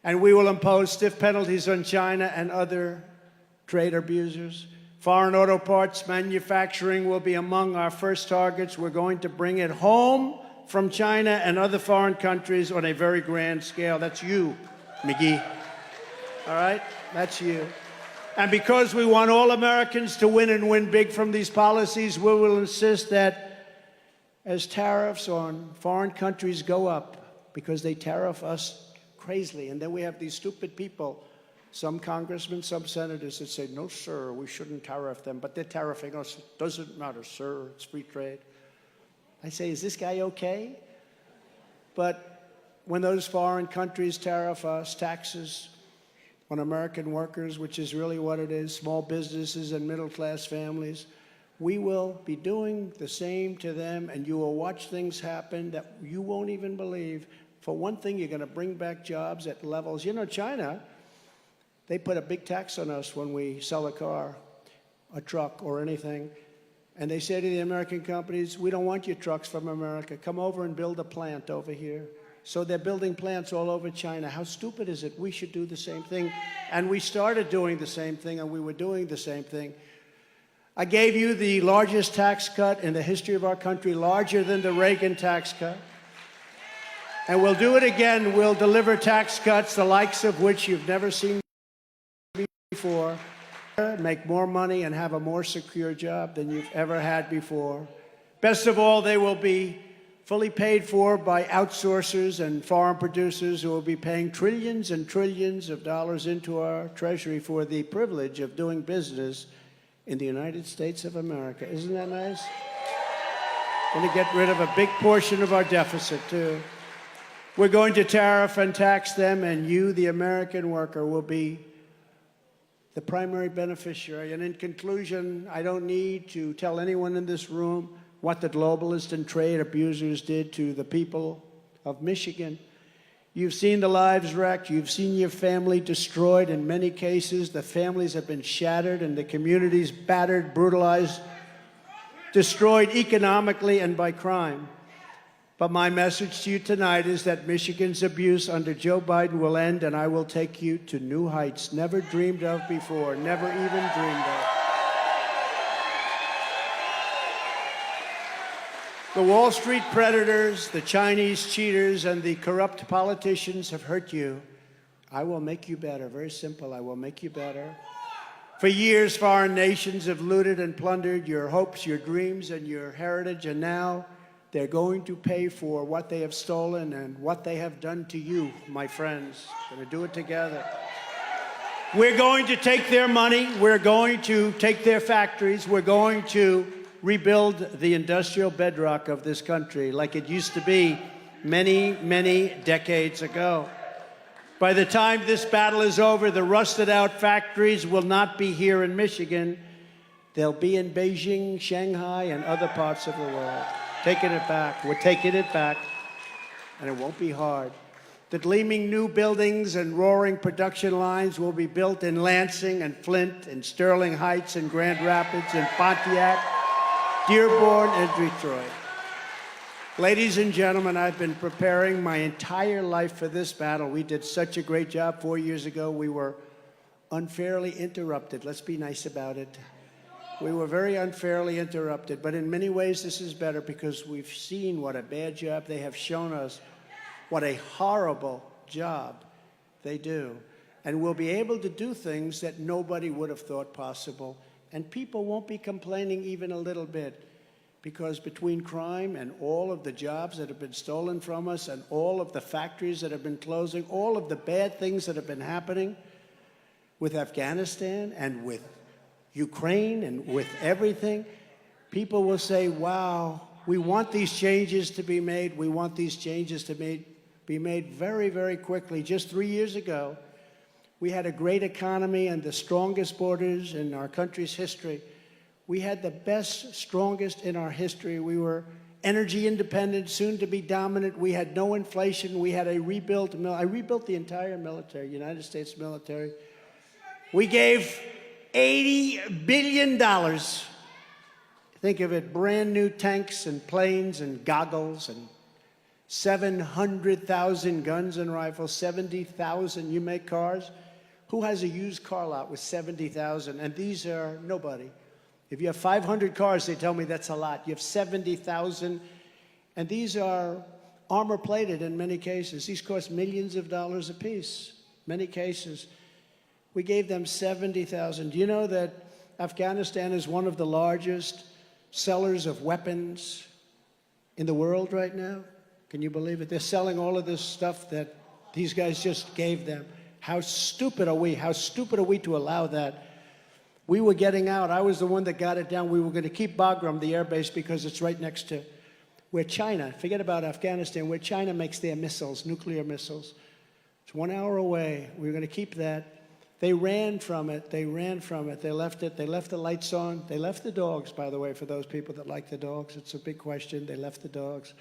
and we will impose stiff penalties on China and other trade abusers. Foreign auto parts manufacturing will be among our first targets. We're going to bring it home from China and other foreign countries on a very grand scale. That's you, McGee. All right? That's you. And because we want all Americans to win and win big from these policies, we will insist that as tariffs on foreign countries go up, because they tariff us crazily, and then we have these stupid people, some congressmen, some senators that say, no, sir, we shouldn't tariff them, but they're tariffing us. It doesn't matter, sir, it's free trade. I say, is this guy okay? But when those foreign countries tariff us, taxes on American workers, which is really what it is, small businesses and middle-class families, we will be doing the same to them, and you will watch things happen that you won't even believe. For one thing, you're going to bring back jobs at levels. You know, China, they put a big tax on us when we sell a car, a truck, or anything. And they say to the American companies, we don't want your trucks from America. Come over and build a plant over here. So they're building plants all over China. How stupid is it? We should do the same thing. And we started doing the same thing, and we were doing the same thing. I gave you the largest tax cut in the history of our country, larger than the Reagan tax cut. And we'll do it again. We'll deliver tax cuts, the likes of which you've never seen before. Make more money and have a more secure job than you've ever had before. Best of all, they will be fully paid for by outsourcers and foreign producers who will be paying trillions and trillions of dollars into our treasury for the privilege of doing business in the United States of America. Isn't that nice? Going to get rid of a big portion of our deficit, too. We're going to tariff and tax them, and you, the American worker, will be the primary beneficiary. And in conclusion, I don't need to tell anyone in this room what the globalist and trade abusers did to the people of Michigan. You've seen the lives wrecked. You've seen your family destroyed. In many cases, the families have been shattered and the communities battered, brutalized, destroyed economically and by crime. But my message to you tonight is that Michigan's abuse under Joe Biden will end, and I will take you to new heights never dreamed of before, never even dreamed of. The Wall Street predators, the Chinese cheaters, and the corrupt politicians have hurt you. I will make you better. Very simple. I will make you better. For years, foreign nations have looted and plundered your hopes, your dreams, and your heritage, and now they're going to pay for what they have stolen and what they have done to you, my friends. We're going to do it together. We're going to take their money. We're going to take their factories. We're going to rebuild the industrial bedrock of this country like it used to be many, many decades ago. By the time this battle is over, the rusted-out factories will not be here in Michigan. They'll be in Beijing, Shanghai, and other parts of the world. Taking it back. We're taking it back, and it won't be hard. The gleaming new buildings and roaring production lines will be built in Lansing and Flint and Sterling Heights and Grand Rapids and Pontiac, Dearborn and Detroit. Ladies and gentlemen, I've been preparing my entire life for this battle. We did such a great job 4 years ago. We were unfairly interrupted. Let's be nice about it. We were very unfairly interrupted, but in many ways this is better because we've seen what a bad job they have shown us, what a horrible job they do. And we'll be able to do things that nobody would have thought possible. And people won't be complaining even a little bit, because between crime and all of the jobs that have been stolen from us and all of the factories that have been closing, all of the bad things that have been happening with Afghanistan and with Ukraine and with everything, people will say, wow, we want these changes to be made. We want these changes to be made very, very quickly. Just 3 years ago, we had a great economy and the strongest borders in our country's history. We had the best, strongest in our history. We were energy independent, soon to be dominant. We had no inflation. We had a rebuilt I rebuilt the entire military, United States military. We gave $80 billion. Think of it, brand new tanks and planes and goggles and 700,000 guns and rifles, 70,000. You make cars? Who has a used car lot with 70,000? And these are nobody. If you have 500 cars, they tell me that's a lot. You have 70,000, and these are armor-plated in many cases. These cost millions of dollars apiece, many cases. We gave them 70,000. Do you know that Afghanistan is one of the largest sellers of weapons in the world right now? Can you believe it? They're selling all of this stuff that these guys just gave them. How stupid are we? How stupid are we to allow that? We were getting out. I was the one that got it down. We were going to keep Bagram, the air base, because it's right next to where China, forget about Afghanistan, where China makes their missiles, nuclear missiles. It's 1 hour away. We were going to keep that. They ran from it. They ran from it. They left it. They left the lights on. They left the dogs, by the way, for those people that like the dogs. It's a big question. They left the dogs.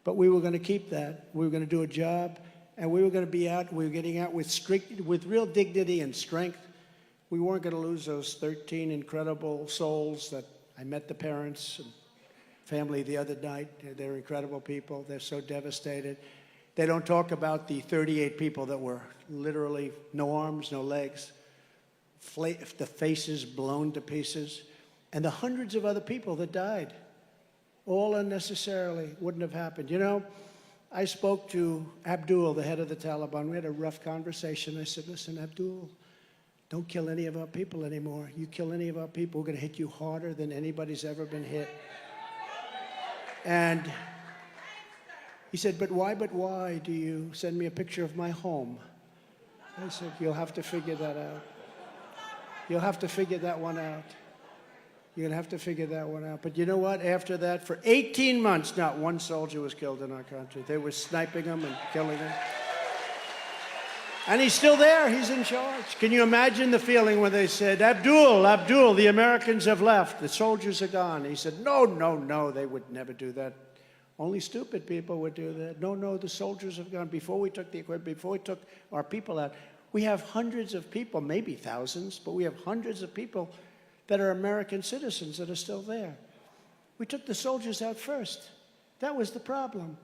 But we were going to keep that. We were going to do a job, and we were going to be out. We were getting out with real dignity and strength. We weren't going to lose those 13 incredible souls that I met the parents and family the other night. They're incredible people. They're so devastated. They don't talk about the 38 people that were literally no arms, no legs, the faces blown to pieces, and the hundreds of other people that died, all unnecessarily. Wouldn't have happened. You know, I spoke to Abdul, the head of the Taliban. We had a rough conversation. I said, listen, Abdul, don't kill any of our people anymore. You kill any of our people, we're going to hit you harder than anybody's ever been hit. And he said, but why do you send me a picture of my home? I said, you'll have to figure that out. You'll have to figure that one out. You're going to have to figure that one out. But you know what? After that, for 18 months, not one soldier was killed in our country. They were sniping them and killing them. And he's still there. He's in charge. Can you imagine the feeling when they said, Abdul, the Americans have left. The soldiers are gone. He said, no, they would never do that. Only stupid people would do that. No, the soldiers have gone. Before we took the equipment, before we took our people out, we have hundreds of people, maybe thousands, but we have hundreds of people that are American citizens that are still there. We took the soldiers out first. That was the problem.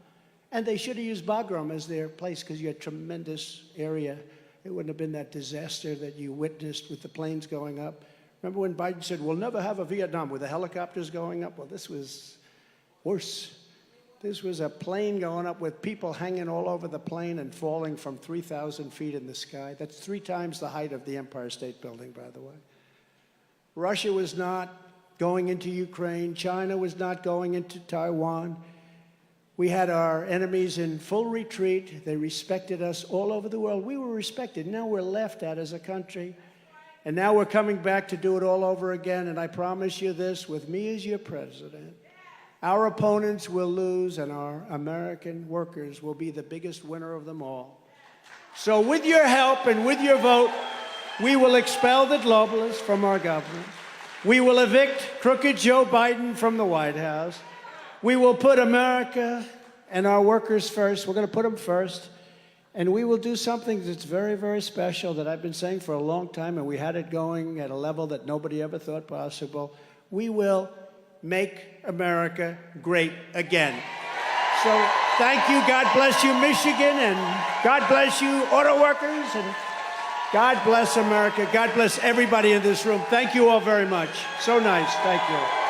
And they should have used Bagram as their place because you had tremendous area. It wouldn't have been that disaster that you witnessed with the planes going up. Remember when Biden said, we'll never have a Vietnam with the helicopters going up? Well, this was worse. This was a plane going up with people hanging all over the plane and falling from 3,000 feet in the sky. That's 3 times the height of the Empire State Building, by the way. Russia was not going into Ukraine. China was not going into Taiwan. We had our enemies in full retreat. They respected us all over the world. We were respected. Now we're laughed at as a country. And now we're coming back to do it all over again. And I promise you this, with me as your president, our opponents will lose and our American workers will be the biggest winner of them all. So with your help and with your vote, we will expel the globalists from our government. We will evict crooked Joe Biden from the White House. We will put America and our workers first. We're going to put them first. And we will do something that's very, very special that I've been saying for a long time, and we had it going at a level that nobody ever thought possible. We will make America great again. So thank you. God bless you, Michigan, and God bless you, auto workers, and God bless America. God bless everybody in this room. Thank you all very much. So nice. Thank you.